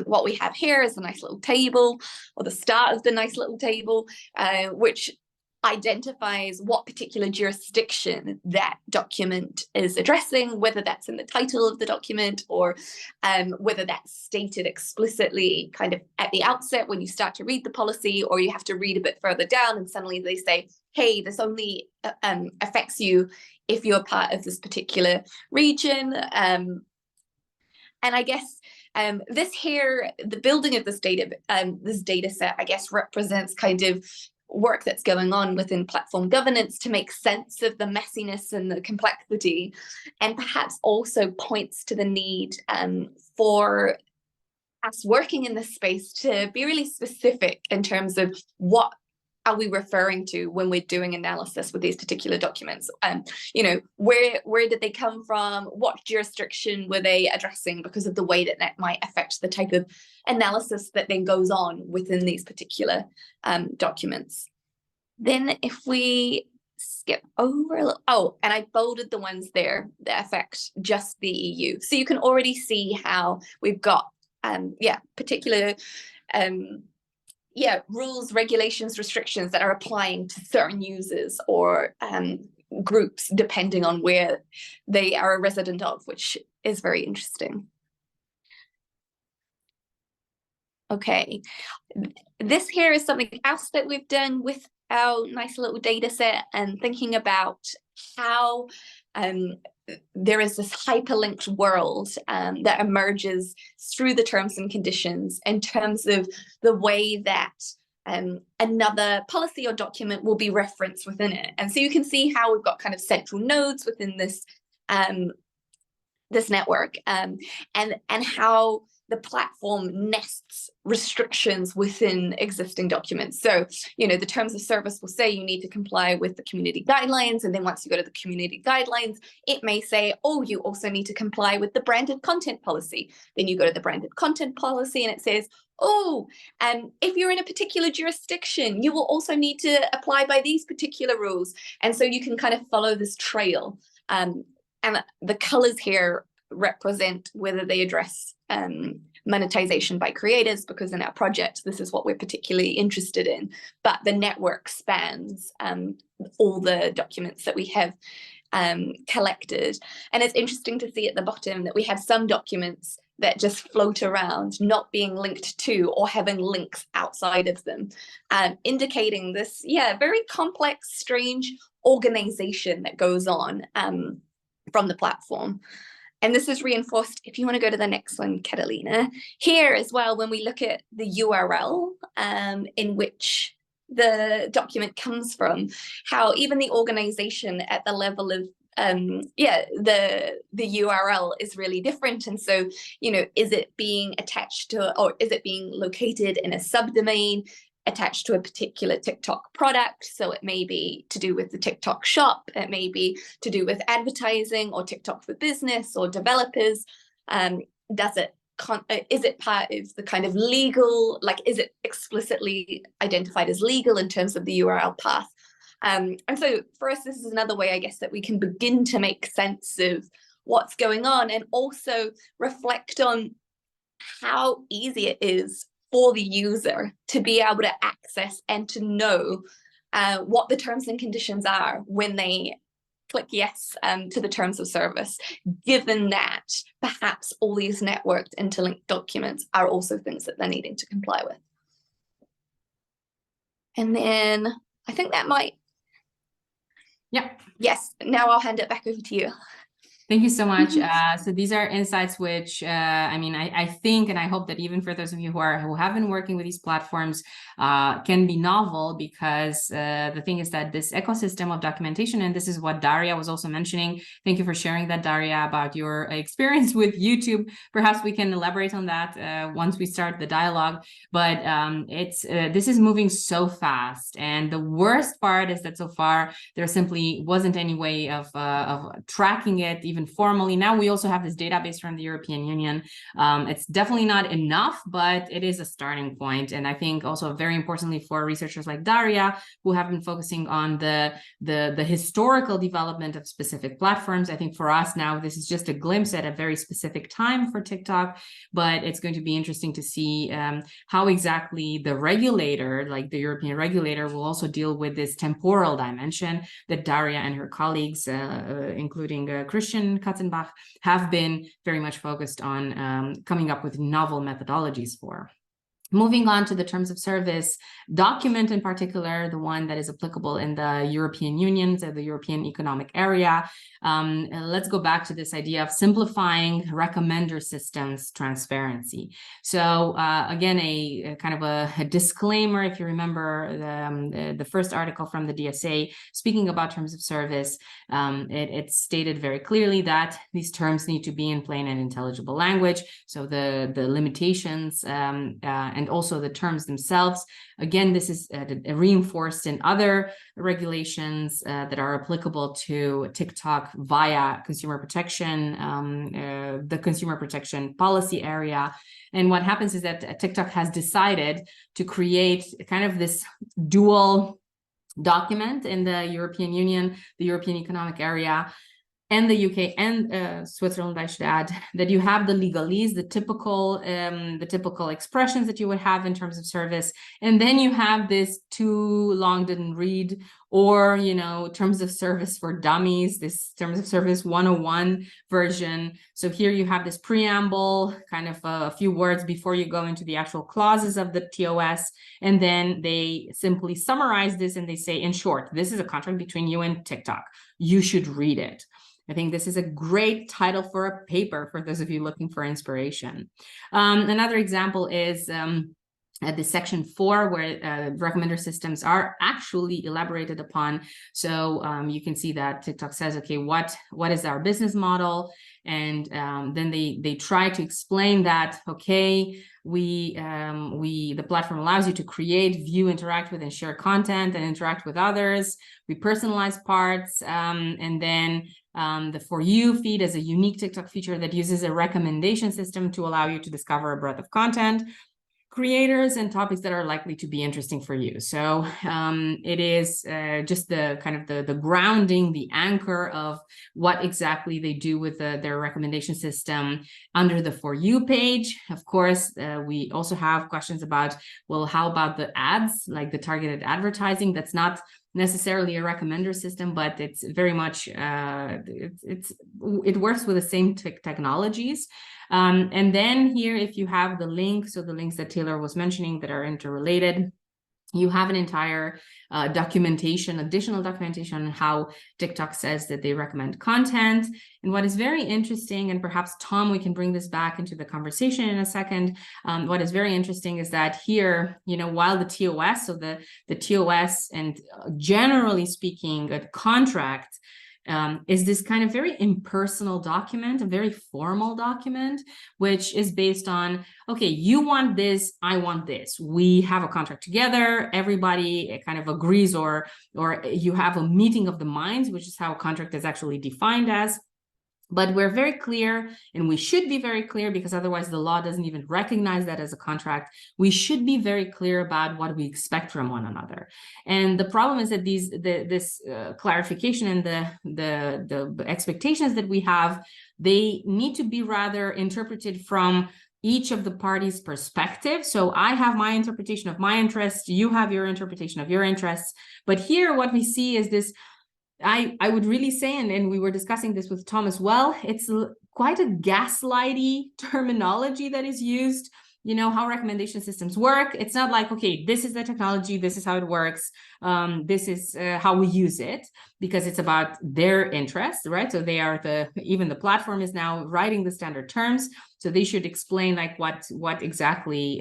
what we have here is a nice little table, or the start of the nice little table, which identifies what particular jurisdiction that document is addressing, whether that's in the title of the document or whether that's stated explicitly kind of at the outset when you start to read the policy, or you have to read a bit further down and suddenly they say, hey, this only affects you if you're part of this particular region. And I guess this here, the building of this data set, I guess, represents kind of work that's going on within platform governance to make sense of the messiness and the complexity, and perhaps also points to the need for us working in this space to be really specific in terms of what are we referring to when we're doing analysis with these particular documents. You know, where did they come from? What jurisdiction were they addressing, because of the way that that might affect the type of analysis that then goes on within these particular documents. Then if we skip over a little, oh, and I bolded the ones there that affect just the EU. So you can already see how we've got, particular rules, regulations, restrictions that are applying to certain users or groups depending on where they are a resident of, which is very interesting. Okay, this here is something else that we've done with our nice little data set, and thinking about how there is this hyperlinked world that emerges through the terms and conditions in terms of the way that another policy or document will be referenced within it. And so you can see how we've got kind of central nodes within this this network, and how the platform nests restrictions within existing documents. So, you know, the terms of service will say you need to comply with the community guidelines. And then once you go to the community guidelines, it may say, oh, you also need to comply with the branded content policy. Then you go to the branded content policy and it says, oh, if you're in a particular jurisdiction, you will also need to apply by these particular rules. And so you can kind of follow this trail. And the colors here represent whether they address monetization by creators, because in our project, this is what we're particularly interested in. But the network spans all the documents that we have collected. And it's interesting to see at the bottom that we have some documents that just float around, not being linked to or having links outside of them, indicating this, very complex, strange organization that goes on from the platform. And this is reinforced, if you want to go to the next one, Catalina, here as well, when we look at the URL in which the document comes from, how even the organization at the level of the URL is really different. And so, you know, is it being attached to, or is it being located in a subdomain attached to a particular TikTok product? So it may be to do with the TikTok shop, it may be to do with advertising or TikTok for business or developers. Is it part of the kind of legal, like, is it explicitly identified as legal in terms of the URL path? And so for us, this is another way, I guess, that we can begin to make sense of what's going on, and also reflect on how easy it is for the user to be able to access and to know what the terms and conditions are when they click yes to the terms of service, given that perhaps all these networked interlinked documents are also things that they're needing to comply with. And then I think that might, Yeah. Yes, now I'll hand it back over to you. Thank you so much. So these are insights which, I mean, I think, and I hope that even for those of you who have been working with these platforms, can be novel, because the thing is that this ecosystem of documentation, and this is what Daria was also mentioning. Thank you for sharing that, Daria, about your experience with YouTube. Perhaps we can elaborate on that once we start the dialogue. But this is moving so fast, and the worst part is that so far there simply wasn't any way of tracking it, even formally. Now we also have this database from the European Union. It's definitely not enough, but it is a starting point. And I think also very importantly for researchers like Daria, who have been focusing on the historical development of specific platforms. I think for us now, this is just a glimpse at a very specific time for TikTok, but it's going to be interesting to see how exactly the regulator, like the European regulator, will also deal with this temporal dimension that Daria and her colleagues, including Christian Katzenbach, have been very much focused on coming up with novel methodologies for. Moving on to the terms of service document, in particular, the one that is applicable in the European Union, so the European Economic Area. Let's go back to this idea of simplifying recommender systems transparency. So again, a kind of a disclaimer, if you remember the first article from the DSA speaking about terms of service, it stated very clearly that these terms need to be in plain and intelligible language. So the limitations and also the terms themselves. Again, this is reinforced in other regulations that are applicable to TikTok via consumer protection, the consumer protection policy area. And what happens is that TikTok has decided to create kind of this dual document in the European Union, the European Economic Area, and the UK and Switzerland, I should add, that you have the legalese, the typical expressions that you would have in terms of service, and then you have this too long didn't read, or terms of service for dummies, this terms of service 101 version. So here you have this preamble, kind of a few words before you go into the actual clauses of the TOS, and then they simply summarize this and they say, in short, this is a contract between you and TikTok. You should read it. I think this is a great title for a paper for those of you looking for inspiration. Another example is at the section 4, where recommender systems are actually elaborated upon. So you can see that TikTok says, okay, what is our business model? And then they try to explain that, okay, the platform allows you to create, view, interact with, and share content and interact with others. We personalize parts, and then the For You feed is a unique TikTok feature that uses a recommendation system to allow you to discover a breadth of content, creators, and topics that are likely to be interesting for you. So it is just the kind of the grounding, the anchor of what exactly they do with their recommendation system under the For You page. Of course, we also have questions about, well, how about the ads, like the targeted advertising? That's not necessarily a recommender system, but it's very much it works with the same technologies. And then here, if you have the link, so the links that Taylor was mentioning that are interrelated, you have an entire additional documentation on how TikTok says that they recommend content. And what is very interesting, and perhaps Tom, we can bring this back into the conversation in a second. What is very interesting is that here, while the TOS, so the TOS and generally speaking, a contract is this kind of very impersonal document, a very formal document, which is based on, okay, you want this, I want this. We have a contract together, everybody kind of agrees, or you have a meeting of the minds, which is how a contract is actually defined as. But we're very clear, and we should be very clear, because otherwise the law doesn't even recognize that as a contract. We should be very clear about what we expect from one another. And the problem is that this clarification and the expectations that we have, they need to be rather interpreted from each of the parties' perspective. So I have my interpretation of my interests, you have your interpretation of your interests. But here what we see is this, I would really say, and we were discussing this with Tom as well, it's quite a gaslighty terminology that is used. How recommendation systems work. It's not like, okay, this is the technology, this is how it works, this is how we use it, because it's about their interests, right? So they are even the platform is now writing the standard terms, so they should explain like what exactly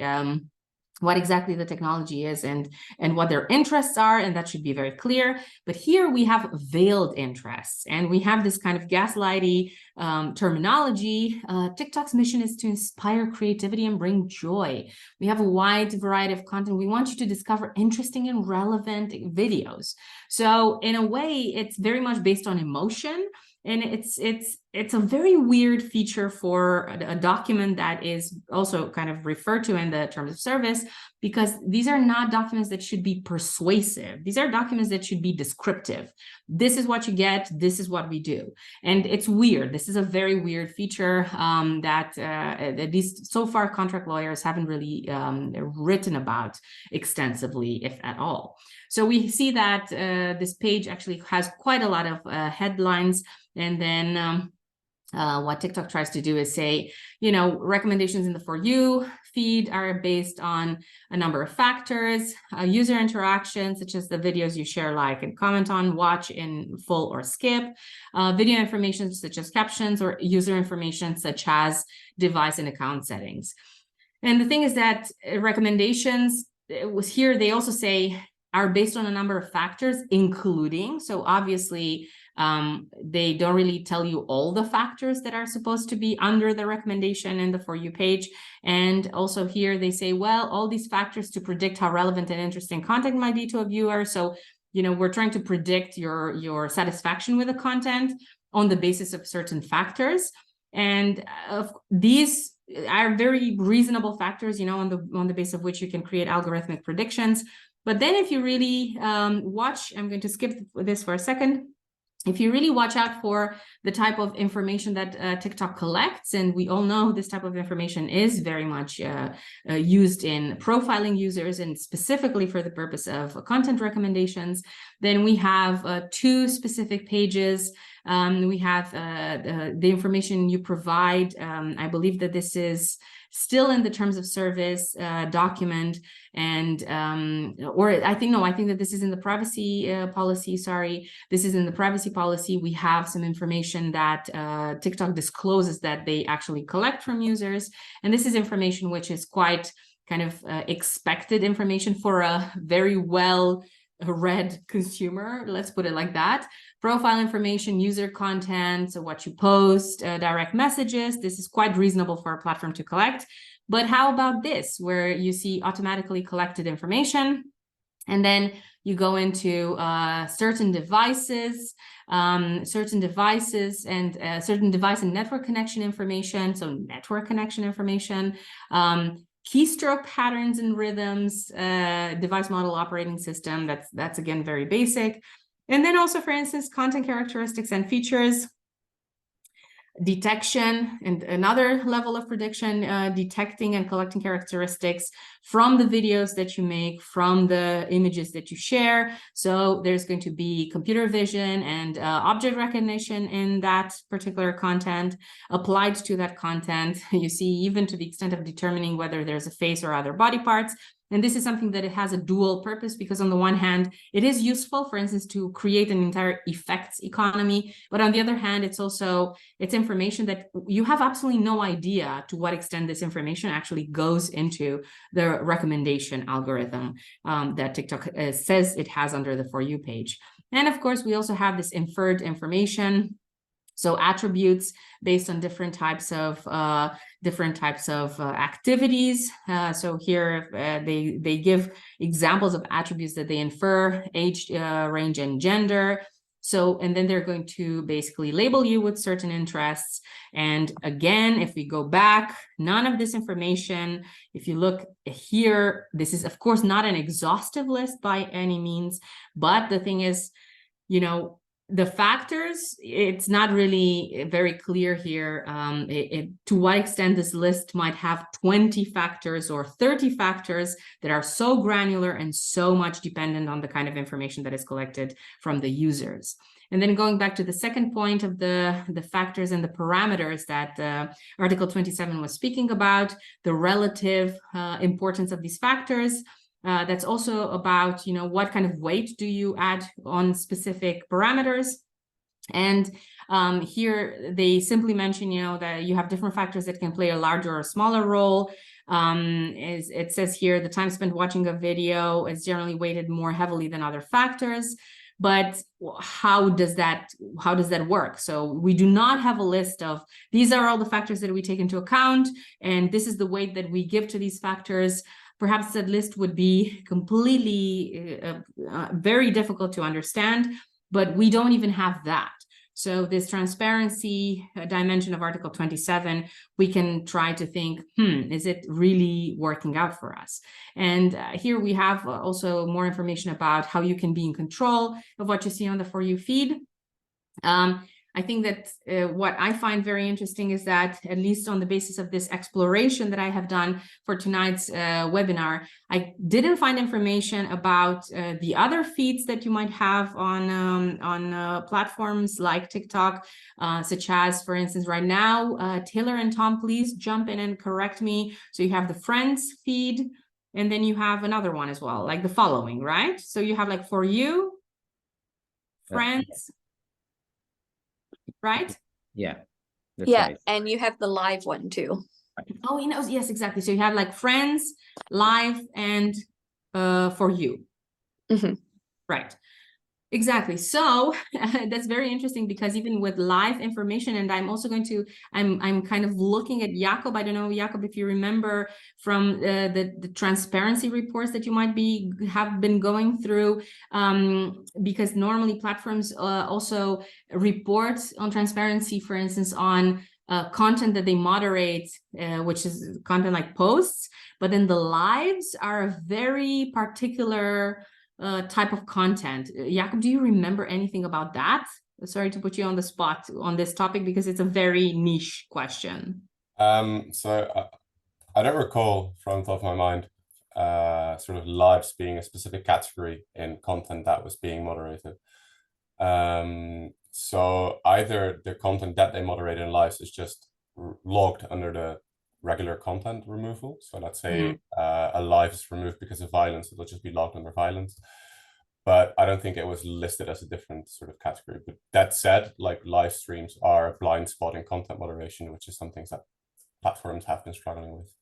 the technology is and what their interests are, and that should be very clear. But here we have veiled interests, and we have this kind of gaslighty terminology. TikTok's mission is to inspire creativity and bring joy. We have a wide variety of content. We want you to discover interesting and relevant videos. So in a way, it's very much based on emotion. And it's a very weird feature for a document that is also kind of referred to in the terms of service, because these are not documents that should be persuasive. These are documents that should be descriptive. This is what you get. This is what we do. And it's weird. This is a very weird feature that at least so far contract lawyers haven't really written about extensively, if at all. So we see that this page actually has quite a lot of headlines. And then what TikTok tries to do is say, recommendations in the For You feed are based on a number of factors, user interaction, such as the videos you share, like, and comment on, watch in full or skip, video information such as captions, or user information such as device and account settings. And the thing is that recommendations here, they also say, are based on a number of factors, including, so obviously, they don't really tell you all the factors that are supposed to be under the recommendation in the For You page. And also here they say, well, all these factors to predict how relevant and interesting content might be to a viewer. So, we're trying to predict your satisfaction with the content on the basis of certain factors. And these are very reasonable factors, on the basis of which you can create algorithmic predictions. But then if you really watch, I'm going to skip this for a second. If you really watch out for the type of information that TikTok collects, and we all know this type of information is very much used in profiling users and specifically for the purpose of content recommendations, then we have two specific pages. We have the information you provide. I believe that this is still in the terms of service document, and I think that this is in the privacy policy. Sorry, this is in the privacy policy. We have some information that TikTok discloses that they actually collect from users, and this is information which is quite kind of expected information for a very well read consumer, let's put it like that. Profile information, user content, so what you post, direct messages. This is quite reasonable for a platform to collect. But how about this, where you see automatically collected information, and then you go into certain devices and certain device and network connection information. So network connection information, keystroke patterns and rhythms, device model, operating system. That's again very basic. And then also, for instance, content characteristics and features, detection, and another level of prediction, detecting and collecting characteristics from the videos that you make, from the images that you share. So there's going to be computer vision and object recognition in that particular content applied to that content. You see, even to the extent of determining whether there's a face or other body parts. And this is something that it has a dual purpose, because on the one hand, it is useful, for instance, to create an entire effects economy. But on the other hand, it's information that you have absolutely no idea to what extent this information actually goes into the recommendation algorithm that TikTok says it has under the For You page. And of course, we also have this inferred information. So attributes based on different types of activities. So here they give examples of attributes that they infer: age, range, and gender. So, and then they're going to basically label you with certain interests. And again, if we go back, none of this information, if you look here, this is of course not an exhaustive list by any means, but the thing is, you know, the factors, it's not really very clear here to what extent this list might have 20 factors or 30 factors that are so granular and so much dependent on the kind of information that is collected from the users. And then going back to the second point of the factors and the parameters that Article 27 was speaking about, the relative importance of these factors. That's also about, you know, what kind of weight do you add on specific parameters. And here they simply mention, you know, that you have different factors that can play a larger or smaller role. It says here, the time spent watching a video is generally weighted more heavily than other factors. But how does that work? So we do not have a list of, these are all the factors that we take into account, and this is the weight that we give to these factors. Perhaps that list would be completely very difficult to understand, but we don't even have that. So this transparency dimension of Article 27, we can try to think, is it really working out for us? And here we have also more information about how you can be in control of what you see on the For You feed. I think that what I find very interesting is that, at least on the basis of this exploration that I have done for tonight's webinar, I didn't find information about the other feeds that you might have on platforms like TikTok, such as, for instance, right now, Taylor and Tom, please jump in and correct me. So you have the Friends feed, and then you have another one as well, like the Following, right? So you have like For You, Friends, right? Yeah, that's Yeah, right. and you have the live one too. Oh, you know, yes, exactly. So you have like Friends, Live, and For You. Right. Exactly. So that's very interesting, because even with live information, and I'm also going to, I'm kind of looking at Jakob. I don't know, Jakob, if you remember from the transparency reports that you might have been going through, because normally platforms also report on transparency, for instance, on content that they moderate, which is content like posts, but then the lives are a very particular type of content. Jakob, do you remember anything about that? Sorry to put you on the spot on this topic, because it's a very niche question. So I don't recall from the top of my mind sort of lives being a specific category in content that was being moderated. So either the content that they moderate in lives is just logged under the regular content removal. So let's say a live is removed because of violence, it'll just be logged under violence. But I don't think it was listed as a different sort of category. But that said, like, live streams are a blind spot in content moderation, which is something that platforms have been struggling with.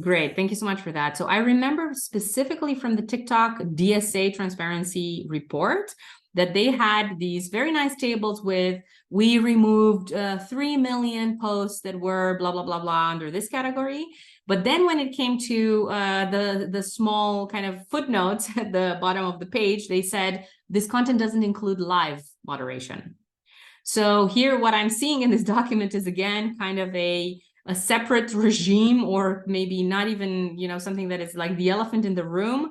Great. Thank you so much for that. So I remember specifically from the TikTok DSA transparency report that they had these very nice tables with, we removed 3 million posts that were blah, blah, blah, blah under this category. But then when it came to the small kind of footnotes at the bottom of the page, they said, this content doesn't include live moderation. So here, what I'm seeing in this document is, again, kind of a separate regime, or maybe not even, you know, something that is like the elephant in the room.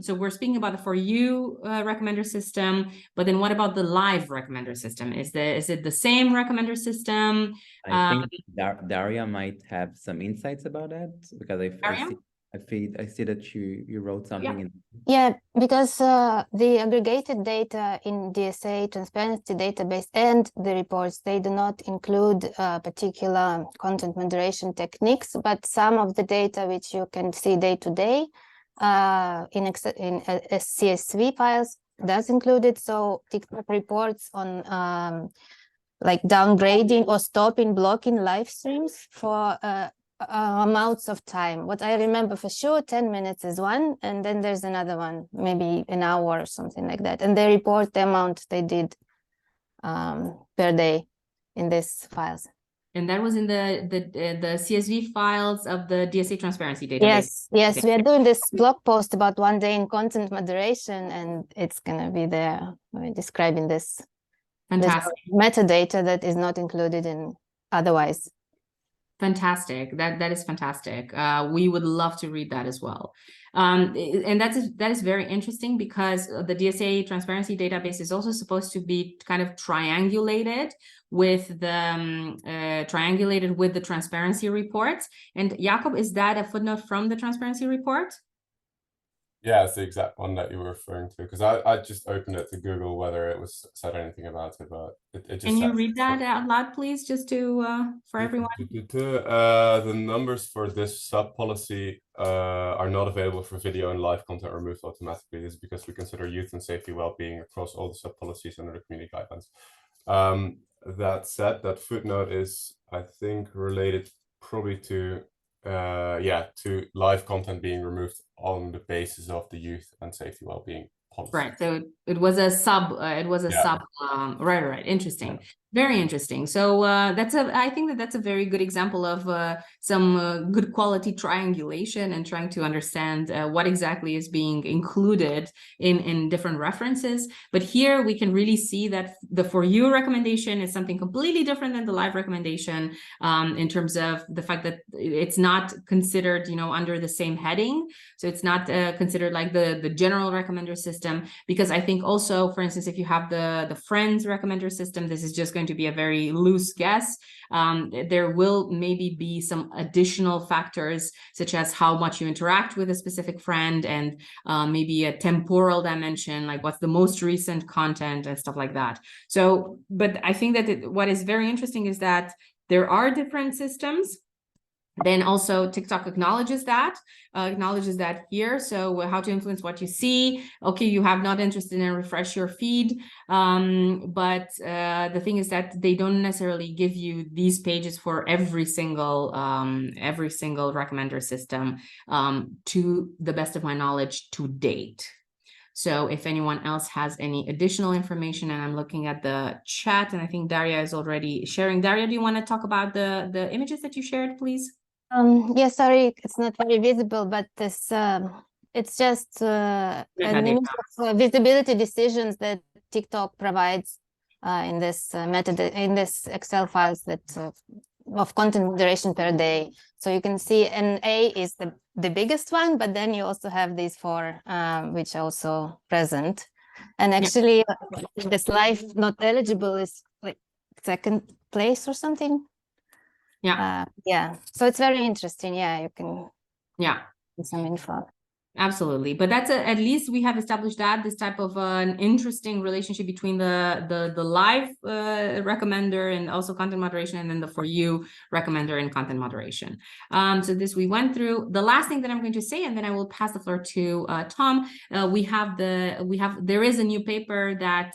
So we're speaking about the For You recommender system, but then what about the live recommender system? Is it the same recommender system? I think Daria might have some insights about that, because I see I see that you wrote something in. Yeah, because the aggregated data in DSA transparency database and the reports, they do not include particular content moderation techniques, but some of the data which you can see day to day in CSV files does include it. So TikTok reports on like downgrading or stopping, blocking live streams for amounts of time. What I remember for sure, 10 minutes is one, and then there's another one, maybe an hour or something like that. And they report the amount they did per day in these files. And that was in the CSV files of the DSA transparency database. Yes, yes, Okay. we are doing this blog post about 1 day in content moderation, and it's gonna be there describing this. Fantastic. Metadata that is not included in otherwise. Fantastic. That is fantastic. We would love to read that as well. And that is very interesting because the DSA transparency database is also supposed to be kind of triangulated with the transparency reports. And Jakob, is that a footnote from the transparency report? Yeah, it's the exact one that you were referring to, because I just opened it to Google whether it was said anything about it, but it just. Can you read that out loud, please, just to for everyone? The numbers for this sub policy are not available for video and live content removed automatically. This is because we consider youth and safety well-being across all the sub policies under the community guidelines. That said, that footnote is, I think, related probably to to live content being removed on the basis of the youth and safety well-being policy. Right. So it was a sub. Right. Interesting. Yeah. Very interesting. So I think that's a very good example of some good quality triangulation and trying to understand what exactly is being included in different references. But here we can really see that the For You recommendation is something completely different than the live recommendation in terms of the fact that it's not considered, under the same heading. So it's not considered like the general recommender system, because I think also, for instance, if you have the Friends recommender system, this is just going to be a very loose guess. There will maybe be some additional factors, such as how much you interact with a specific friend, and maybe a temporal dimension, like what's the most recent content and stuff like that. So, but I think that what is very interesting is that there are different systems. Then also TikTok acknowledges that here. So how to influence what you see. Okay, you have not interested in refresh your feed. But the thing is that they don't necessarily give you these pages for every single recommender system, to the best of my knowledge to date. So if anyone else has any additional information, and I'm looking at the chat, and I think Daria is already sharing. Daria, do you want to talk about the images that you shared, please? Yeah, sorry, it's not very visible, but this it's just an image of visibility decisions that TikTok provides in this in this Excel files that of content moderation per day. So you can see, and A is the biggest one, but then you also have these four which are also present. And actually, this live not eligible is like second place or something. Yeah, so it's very interesting. Yeah, you can get some info. Absolutely. But that's at least we have established that this type of an interesting relationship between the live recommender and also content moderation, and then the For You recommender and content moderation. So this we went through. The last thing that I'm going to say, and then I will pass the floor to Tom. There is a new paper that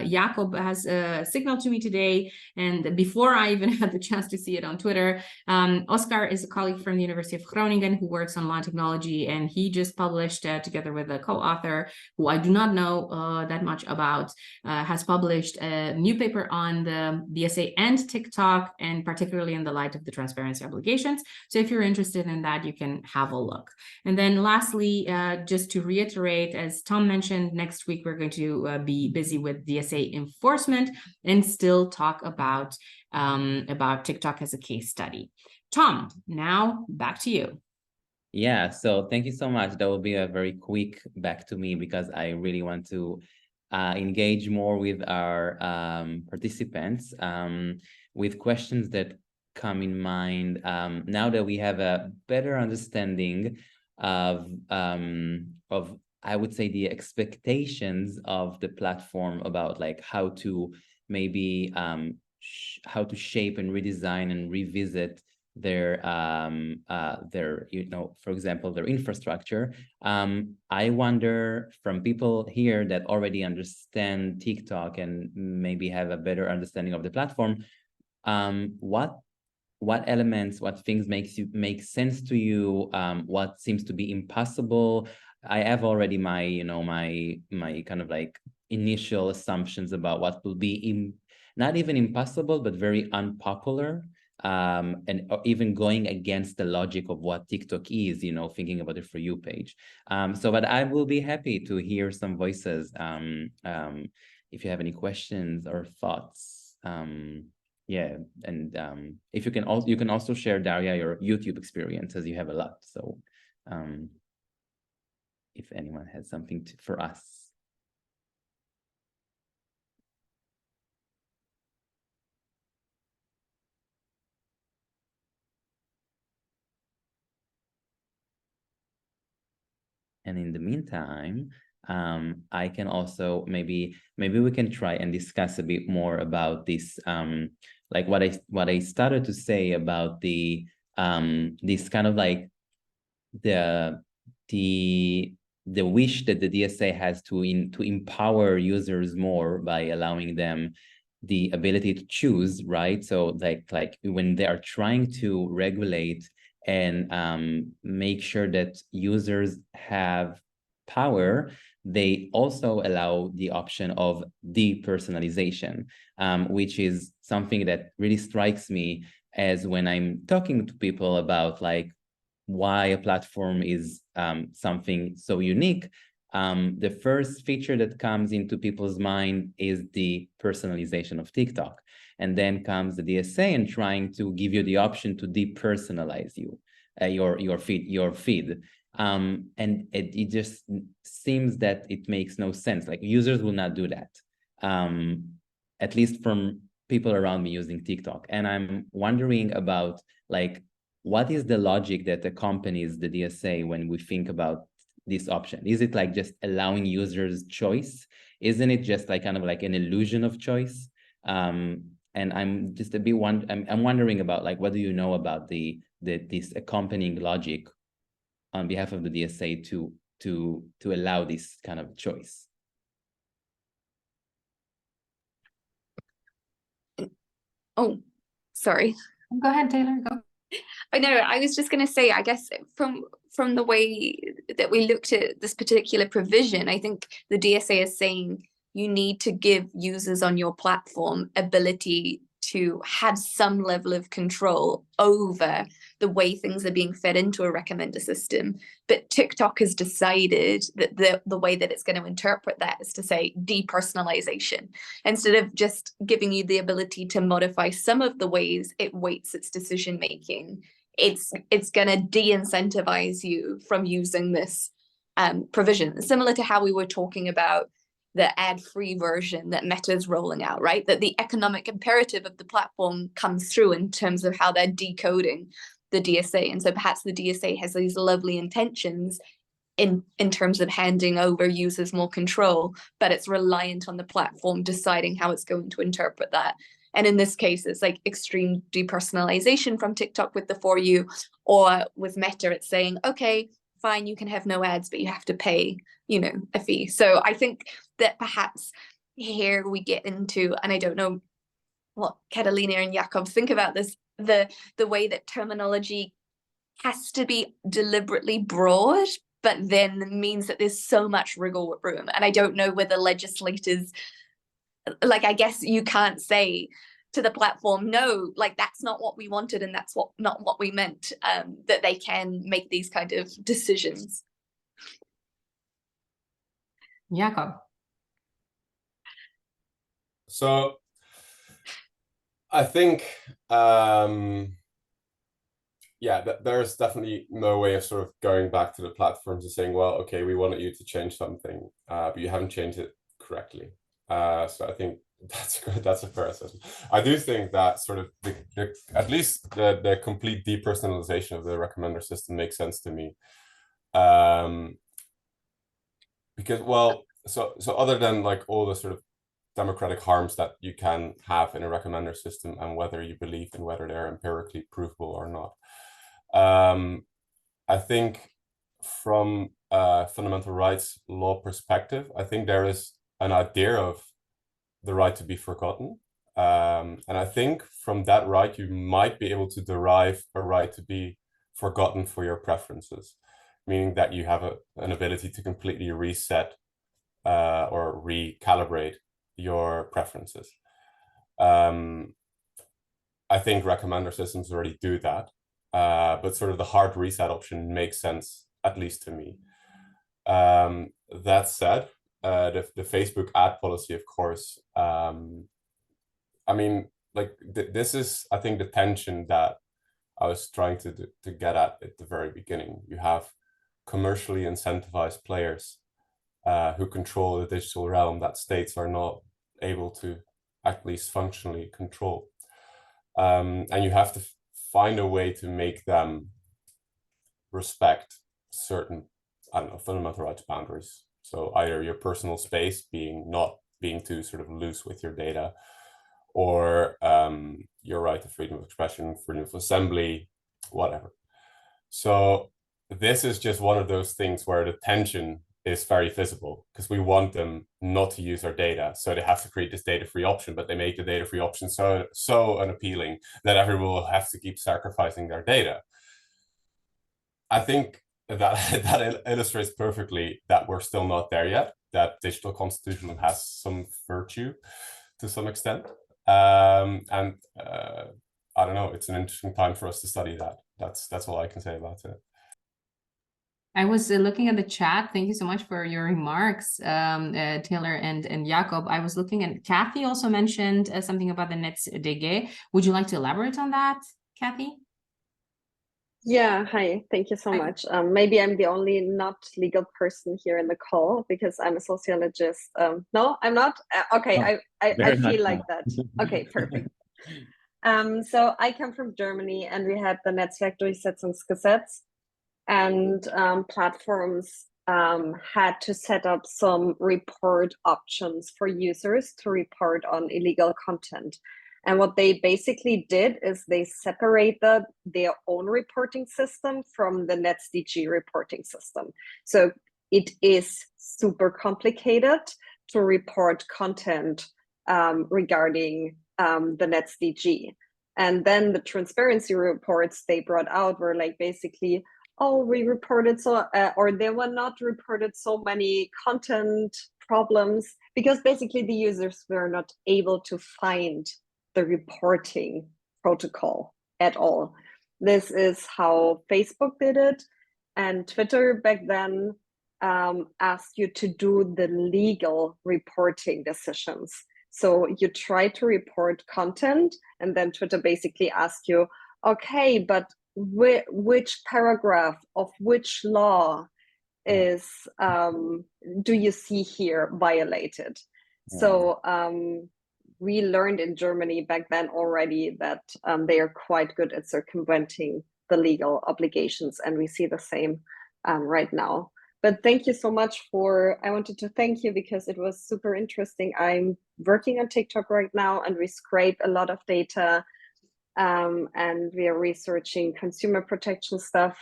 Jakob has signaled to me today, and before I even had the chance to see it on Twitter, Oscar is a colleague from the University of Groningen who works on law and technology, and he just published together with a co-author who I do not know that much about, has published a new paper on the DSA and TikTok, and particularly in the light of the transparency obligations. So if you're interested in that, you can have a look. And then lastly, just to reiterate, as Tom mentioned, next week we're going to be busy with DSA enforcement and still talk about TikTok as a case study. Tom, now back to you. Yeah, so thank you so much. That will be a very quick back to me, because I really want to engage more with our participants with questions that come in mind now that we have a better understanding of I would say the expectations of the platform about like how to maybe how to shape and redesign and revisit their for example, their infrastructure. I wonder, from people here that already understand TikTok and maybe have a better understanding of the platform, what elements, what things make sense to you, what seems to be impossible. I have already my my kind of like initial assumptions about what will be not even impossible, but very unpopular, and even going against the logic of what TikTok is, thinking about the For You page. But I will be happy to hear some voices if you have any questions or thoughts. Yeah, and if you can also share, Daria, your YouTube experience, as you have a lot. So if anyone has something for us. And in the meantime, I can also maybe we can try and discuss a bit more about this, like what I started to say about the this kind of like the wish that the DSA has to empower users more by allowing them the ability to choose, right? So like when they are trying to regulate and make sure that users have power, they also allow the option of depersonalization, which is something that really strikes me as when I'm talking to people about like why a platform is something so unique. The first feature that comes into people's mind is the personalization of TikTok. And then comes the DSA and trying to give you the option to depersonalize you, your feed. And it just seems that it makes no sense. Like users will not do that, at least from people around me using TikTok. And I'm wondering about like, what is the logic that accompanies the DSA when we think about this option? Is it like just allowing users choice? Isn't it just like kind of like an illusion of choice? And I'm just a bit I'm wondering about like, what do you know about this accompanying logic on behalf of the DSA to allow this kind of choice? Oh, sorry. Go ahead, Taylor. Go. I know, I was just going to say, I guess from the way that we looked at this particular provision, I think the DSA is saying you need to give users on your platform ability to have some level of control over the way things are being fed into a recommender system. But TikTok has decided that the way that it's going to interpret that is to say depersonalization. Instead of just giving you the ability to modify some of the ways it weights its decision making, it's going to de-incentivize you from using this provision, similar to how we were talking about the ad-free version that Meta is rolling out, right? That the economic imperative of the platform comes through in terms of how they're decoding the DSA. And so perhaps the DSA has these lovely intentions in terms of handing over users more control, but it's reliant on the platform deciding how it's going to interpret that. And in this case, it's like extreme depersonalization from TikTok with the For You, or with Meta, it's saying, okay, fine, you can have no ads, but you have to pay, a fee. So I think that perhaps here we get into, and I don't know what Catalina and Jakob think about this, the way that terminology has to be deliberately broad, but then means that there's so much wriggle room. And I don't know whether legislators, like, I guess you can't say to the platform, no, like that's not what we wanted and that's not what we meant, that they can make these kind of decisions. Jakob. So I think, there's definitely no way of sort of going back to the platforms and saying, well, okay, we wanted you to change something, but you haven't changed it correctly. So I think that's good. That's a fair assessment. I do think that sort of at least the complete depersonalization of the recommender system makes sense to me. Because, well, so other than like all the sort of democratic harms that you can have in a recommender system, and whether you believe in whether they're empirically provable or not, I think from a fundamental rights law perspective, I think there is an idea of the right to be forgotten. And I think from that right, you might be able to derive a right to be forgotten for your preferences, meaning that you have an ability to completely reset or recalibrate your preferences. I think recommender systems already do that, but sort of the hard reset option makes sense, at least to me. That said, the Facebook ad policy, of course, I mean, like this is, I think, the tension that I was trying to get at the very beginning. You have commercially incentivized players who control the digital realm that states are not able to at least functionally control. And you have to find a way to make them respect certain, I don't know, fundamental rights boundaries. So either your personal space not being too sort of loose with your data, or your right to freedom of expression, freedom of assembly, whatever. So this is just one of those things where the tension is very visible, because we want them not to use our data. So they have to create this data-free option, but they make the data-free option so unappealing that everyone will have to keep sacrificing their data. I think that illustrates perfectly that we're still not there yet, that digital constitutionalism has some virtue to some extent. I don't know, it's an interesting time for us to study that. That's all I can say about it. I was looking at the chat. Thank you so much for your remarks, Taylor and Jakob. I was looking at, Kathy also mentioned something about the NetzDG. Would you like to elaborate on that, Kathy? Yeah, hi, thank you so much. Maybe I'm the only not legal person here in the call because I'm a sociologist. No, I'm not. Okay, Oh, I feel like that. Okay, perfect. So I come from Germany, and we had the Netzwerkdurchsetzungsgesetz, and platforms had to set up some report options for users to report on illegal content. And what they basically did is they separated their own reporting system from the NetzDG reporting system. So it is super complicated to report content regarding the NetzDG. And then the transparency reports they brought out were like basically, oh, we reported or there were not reported so many content problems, because basically the users were not able to find the reporting protocol at all. This is how Facebook did it, and Twitter back then asked you to do the legal reporting decisions. So you try to report content, and then Twitter basically asked you, okay, but which paragraph of which law is do you see here violated? Yeah. So we learned in Germany back then already that they are quite good at circumventing the legal obligations, and we see the same right now. But thank you so much I wanted to thank you because it was super interesting. I'm working on TikTok right now, and we scrape a lot of data, and we are researching consumer protection stuff.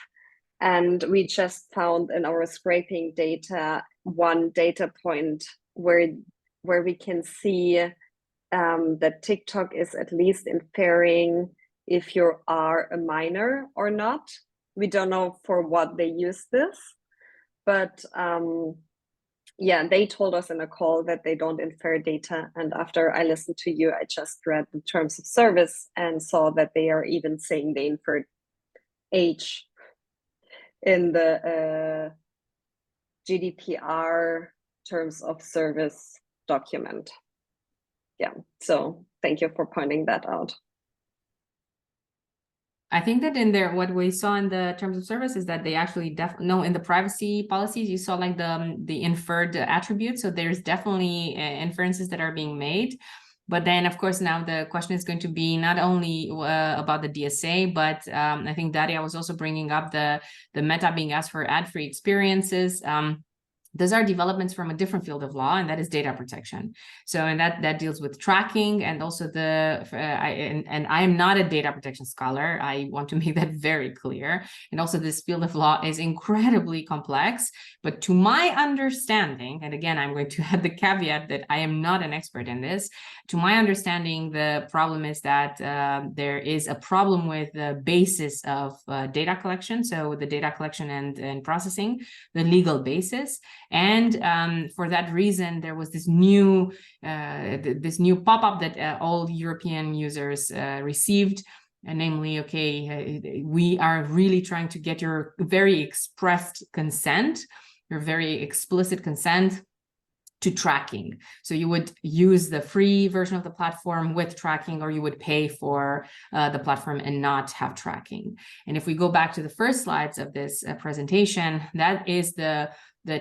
And we just found in our scraping data one data point where we can see that TikTok is at least inferring if you are a minor or not. We don't know for what they use this, but yeah, they told us in a call that they don't infer data. And after I listened to you, I just read the terms of service and saw that they are even saying they inferred age in the GDPR terms of service document. Yeah, so thank you for pointing that out. I think that in there, what we saw in the terms of service is that they actually in the privacy policies, you saw like the inferred attributes. So there's definitely inferences that are being made. But then, of course, now the question is going to be not only about the DSA, but I think Daria was also bringing up the Meta being asked for ad-free experiences. Those are developments from a different field of law, and that is data protection. So, and that deals with tracking, and also I am not a data protection scholar. I want to make that very clear. And also this field of law is incredibly complex, but to my understanding, and again, I'm going to add the caveat that I am not an expert in this, to my understanding, the problem is that there is a problem with the basis of data collection. So the data collection and processing, the legal basis. And for that reason, there was this new pop-up that all European users received, and namely, okay, we are really trying to get your very expressed consent, your very explicit consent to tracking. So you would use the free version of the platform with tracking, or you would pay for the platform and not have tracking. And if we go back to the first slides of this presentation, that is the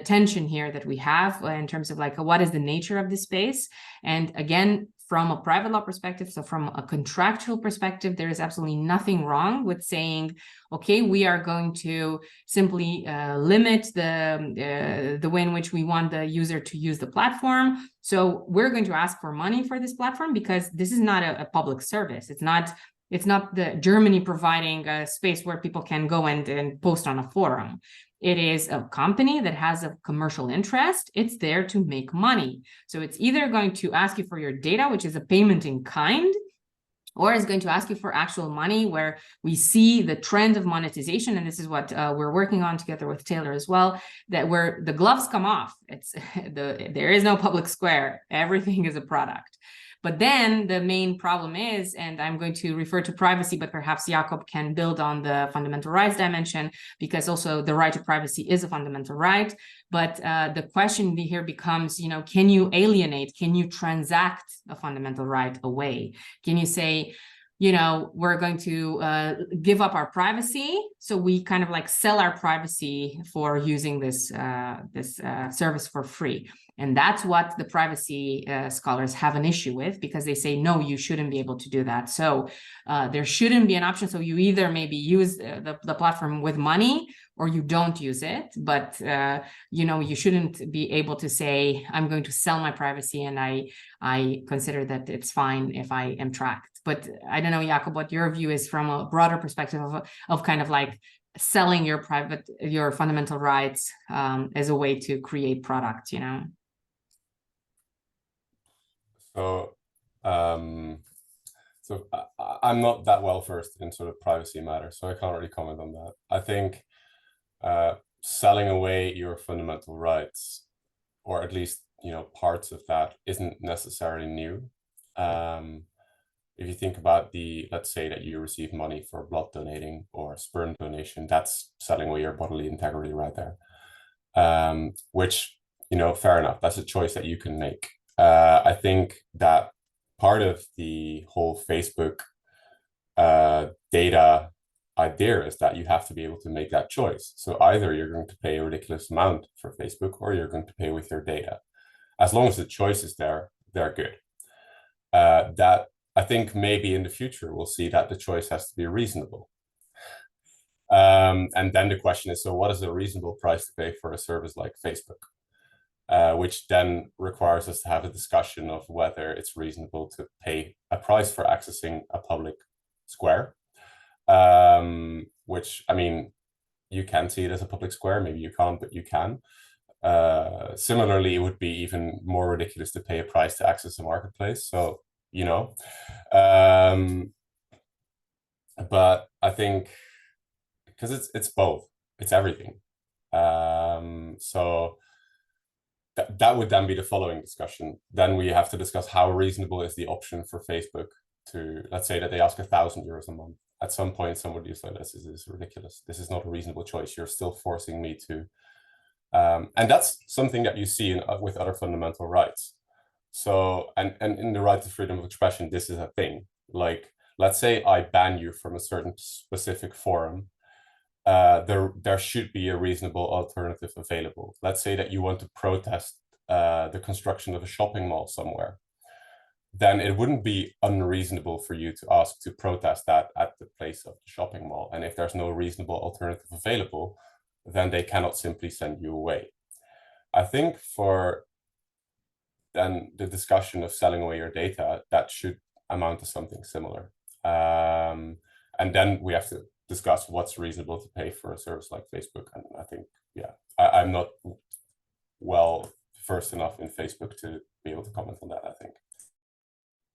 tension here that we have in terms of like, what is the nature of this space? And again, from a private law perspective, so from a contractual perspective, there is absolutely nothing wrong with saying, okay, we are going to simply limit the way in which we want the user to use the platform. So we're going to ask for money for this platform because this is not a public service. It's not the Germany providing a space where people can go and post on a forum. It is a company that has a commercial interest. It's there to make money. So it's either going to ask you for your data, which is a payment in kind, or it's going to ask you for actual money, where we see the trend of monetization. And this is what we're working on together with Taylor as well, that where the gloves come off. There is no public square. Everything is a product. But then the main problem is, and I'm going to refer to privacy, but perhaps Jakob can build on the fundamental rights dimension, because also the right to privacy is a fundamental right. But the question here becomes, can you alienate, can you transact a fundamental right away? Can you say, we're going to give up our privacy, so we kind of like sell our privacy for using this service for free? And that's what the privacy scholars have an issue with, because they say, no, you shouldn't be able to do that. So there shouldn't be an option. So you either maybe use the platform with money, or you don't use it. But, you shouldn't be able to say, I'm going to sell my privacy, and I consider that it's fine if I am tracked. But I don't know, Jakob, what your view is from a broader perspective of kind of like selling your fundamental rights as a way to create product, So, I'm not that well versed in sort of privacy matters, so I can't really comment on that. I think selling away your fundamental rights, or at least parts of that, isn't necessarily new. If you think about let's say that you receive money for blood donating or sperm donation, that's selling away your bodily integrity right there. Which, fair enough, that's a choice that you can make. I think that part of the whole Facebook data idea is that you have to be able to make that choice. So either you're going to pay a ridiculous amount for Facebook, or you're going to pay with your data. As long as the choice is there, they're good. That I think maybe in the future we'll see that the choice has to be reasonable. And then the question is, so what is a reasonable price to pay for a service like Facebook? Which then requires us to have a discussion of whether it's reasonable to pay a price for accessing a public square. Which, I mean, you can see it as a public square, maybe you can't, but you can. Similarly, it would be even more ridiculous to pay a price to access a marketplace. So, but I think, because it's both, it's everything. So that would then be the following discussion. Then we have to discuss how reasonable is the option for Facebook to, let's say that they ask €1,000 a month. At some point, somebody is like, this is ridiculous. This is not a reasonable choice. You're still forcing me to, and that's something that you see with other fundamental rights. So, and in the right to freedom of expression, this is a thing. Like, let's say I ban you from a certain specific forum, there should be a reasonable alternative available. Let's say that you want to protest the construction of a shopping mall somewhere. Then it wouldn't be unreasonable for you to ask to protest that at the place of the shopping mall. And if there's no reasonable alternative available, then they cannot simply send you away. I think for then the discussion of selling away your data, that should amount to something similar. And then we have to discuss what's reasonable to pay for a service like Facebook. And I think, yeah, I'm not well versed enough in Facebook to be able to comment on that, I think.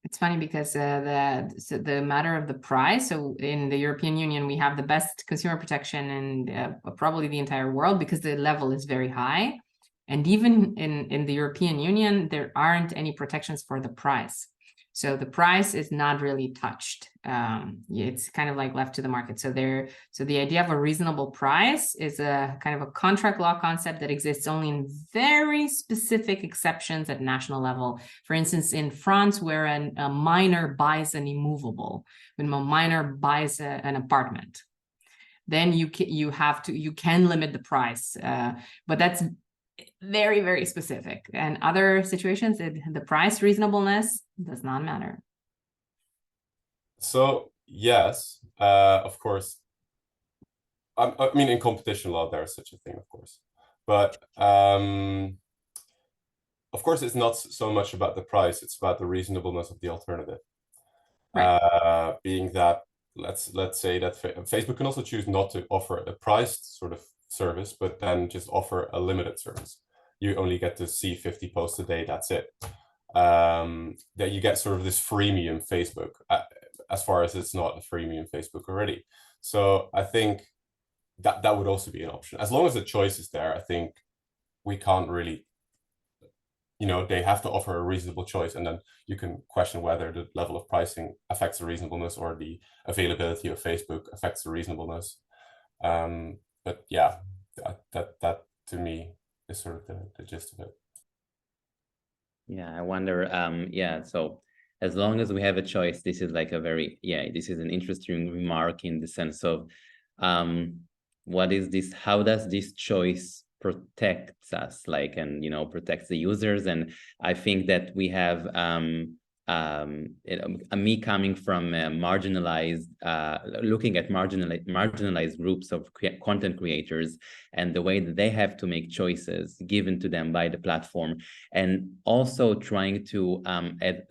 It's funny because the matter of the price. So in the European Union, we have the best consumer protection in probably the entire world because the level is very high. And even in the European Union, there aren't any protections for the price. So the price is not really touched. It's kind of like left to the market. So the idea of a reasonable price is a kind of a contract law concept that exists only in very specific exceptions at national level. For instance, in France, where a minor buys an immovable, when a minor buys an apartment, then you can limit the price, but that's very, very specific. And other situations, the price reasonableness does not matter. So yes, of course. I mean, in competition law, there is such a thing, of course. But of course, it's not so much about the price; it's about the reasonableness of the alternative. Right. Being that, let's say that Facebook can also choose not to offer a priced sort of service, but then just offer a limited service. You only get to see 50 posts a day, that's it. That you get sort of this freemium Facebook, as far as it's not a freemium Facebook already. So I think that would also be an option. As long as the choice is there, I think we can't really, they have to offer a reasonable choice, and then you can question whether the level of pricing affects the reasonableness or the availability of Facebook affects the reasonableness. But yeah, that to me is sort of the gist of it. Yeah, I wonder, so as long as we have a choice, this is like this is an interesting remark in the sense of what is this, how does this choice protects us, protects the users? And I think that we have me coming from marginalized, looking at marginalized groups of content creators and the way that they have to make choices given to them by the platform, and also trying to,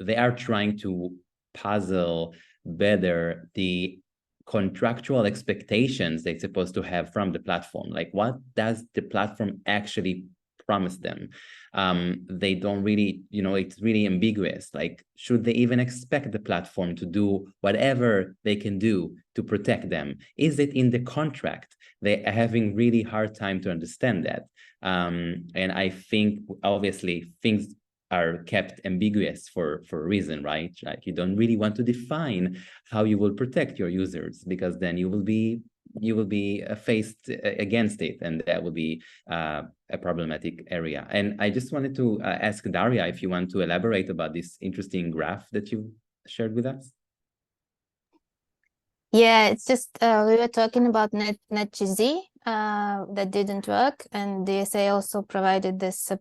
they are trying to puzzle better the contractual expectations they're supposed to have from the platform. Like, what does the platform actually promise them? They don't really, it's really ambiguous. Like, should they even expect the platform to do whatever they can do to protect them? Is it in the contract? They are having really hard time to understand that. And I think obviously things are kept ambiguous for a reason, right? Like, you don't really want to define how you will protect your users, because then you will be faced against it, and that will be a problematic area. And I just wanted to ask Daria if you want to elaborate about this interesting graph that you shared with us. Yeah, it's just we were talking about NetGZ that didn't work, and DSA also provided this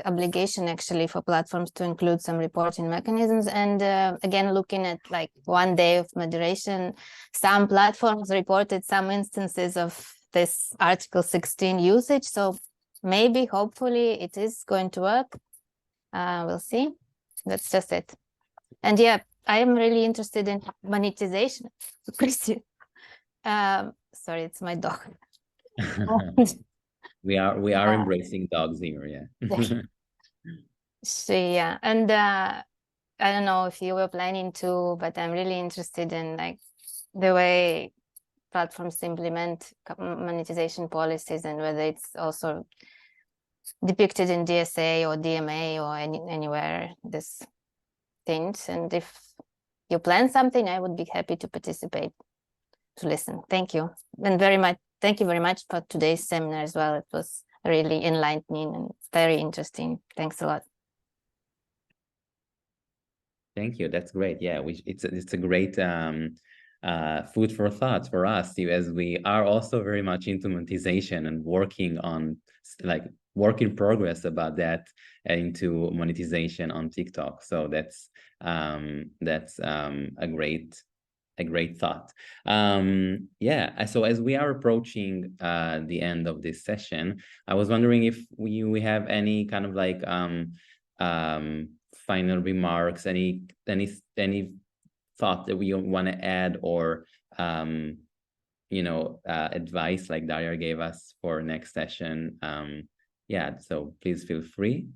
obligation actually for platforms to include some reporting mechanisms. And again, looking at like 1 day of moderation, some platforms reported some instances of this Article 16 usage. So maybe, hopefully, it is going to work. We'll see. That's just it. And yeah, I am really interested in monetization. Sorry, it's my dog. we are embracing dogs here, yeah. So yeah, and I don't know if you were planning to, but I'm really interested in like the way platforms implement monetization policies, and whether it's also depicted in DSA or DMA or anywhere this things. And if you plan something, I would be happy to participate, to listen. Thank you. And thank you very much for today's seminar as well. It was really enlightening and very interesting. Thanks a lot. Thank you. That's great. Yeah, it's a great food for thought for us as we are also very much into monetization and working on like work in progress about that into monetization on TikTok. So that's a great thought. Yeah, so as we are approaching the end of this session, I was wondering if we have any kind of like final remarks, any thought that we want to add, or advice like Daria gave us for next session. Yeah, so please feel free.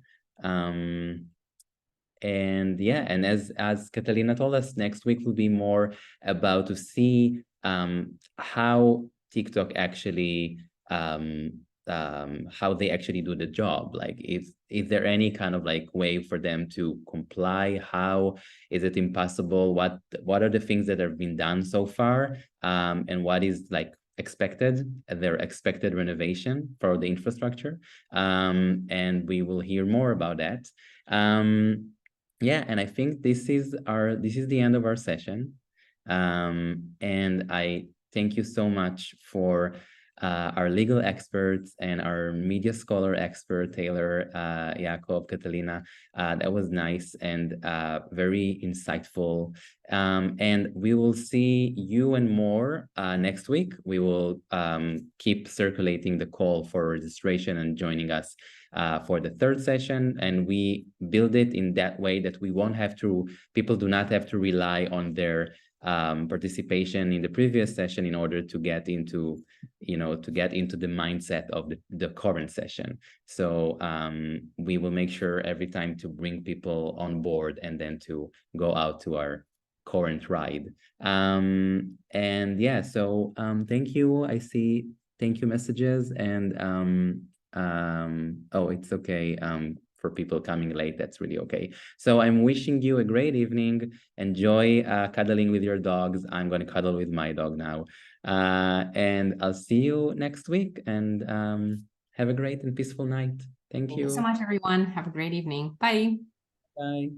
And yeah, and as Catalina told us, next week will be more about to see how TikTok actually how they actually do the job. Like, is there any kind of like way for them to comply? How is it impossible? What are the things that have been done so far? And what is like their expected renovation for the infrastructure? And we will hear more about that. Yeah, and I think this is the end of our session. And I thank you so much for our legal experts and our media scholar expert, Taylor, Jakob, Catalina. That was nice and very insightful. And we will see you and more next week. We will keep circulating the call for registration and joining us for the third session, and we build it in that way that people do not have to rely on their participation in the previous session in order to get into the mindset of the current session. So we will make sure every time to bring people on board and then to go out to our current ride. And yeah, so thank you. I see thank you messages, and oh, it's okay for people coming late. That's really okay. So I'm wishing you a great evening. Enjoy cuddling with your dogs. I'm going to cuddle with my dog now. And I'll see you next week, and have a great and peaceful night. Thank you. Thank you so much, everyone. Have a great evening. Bye. Bye.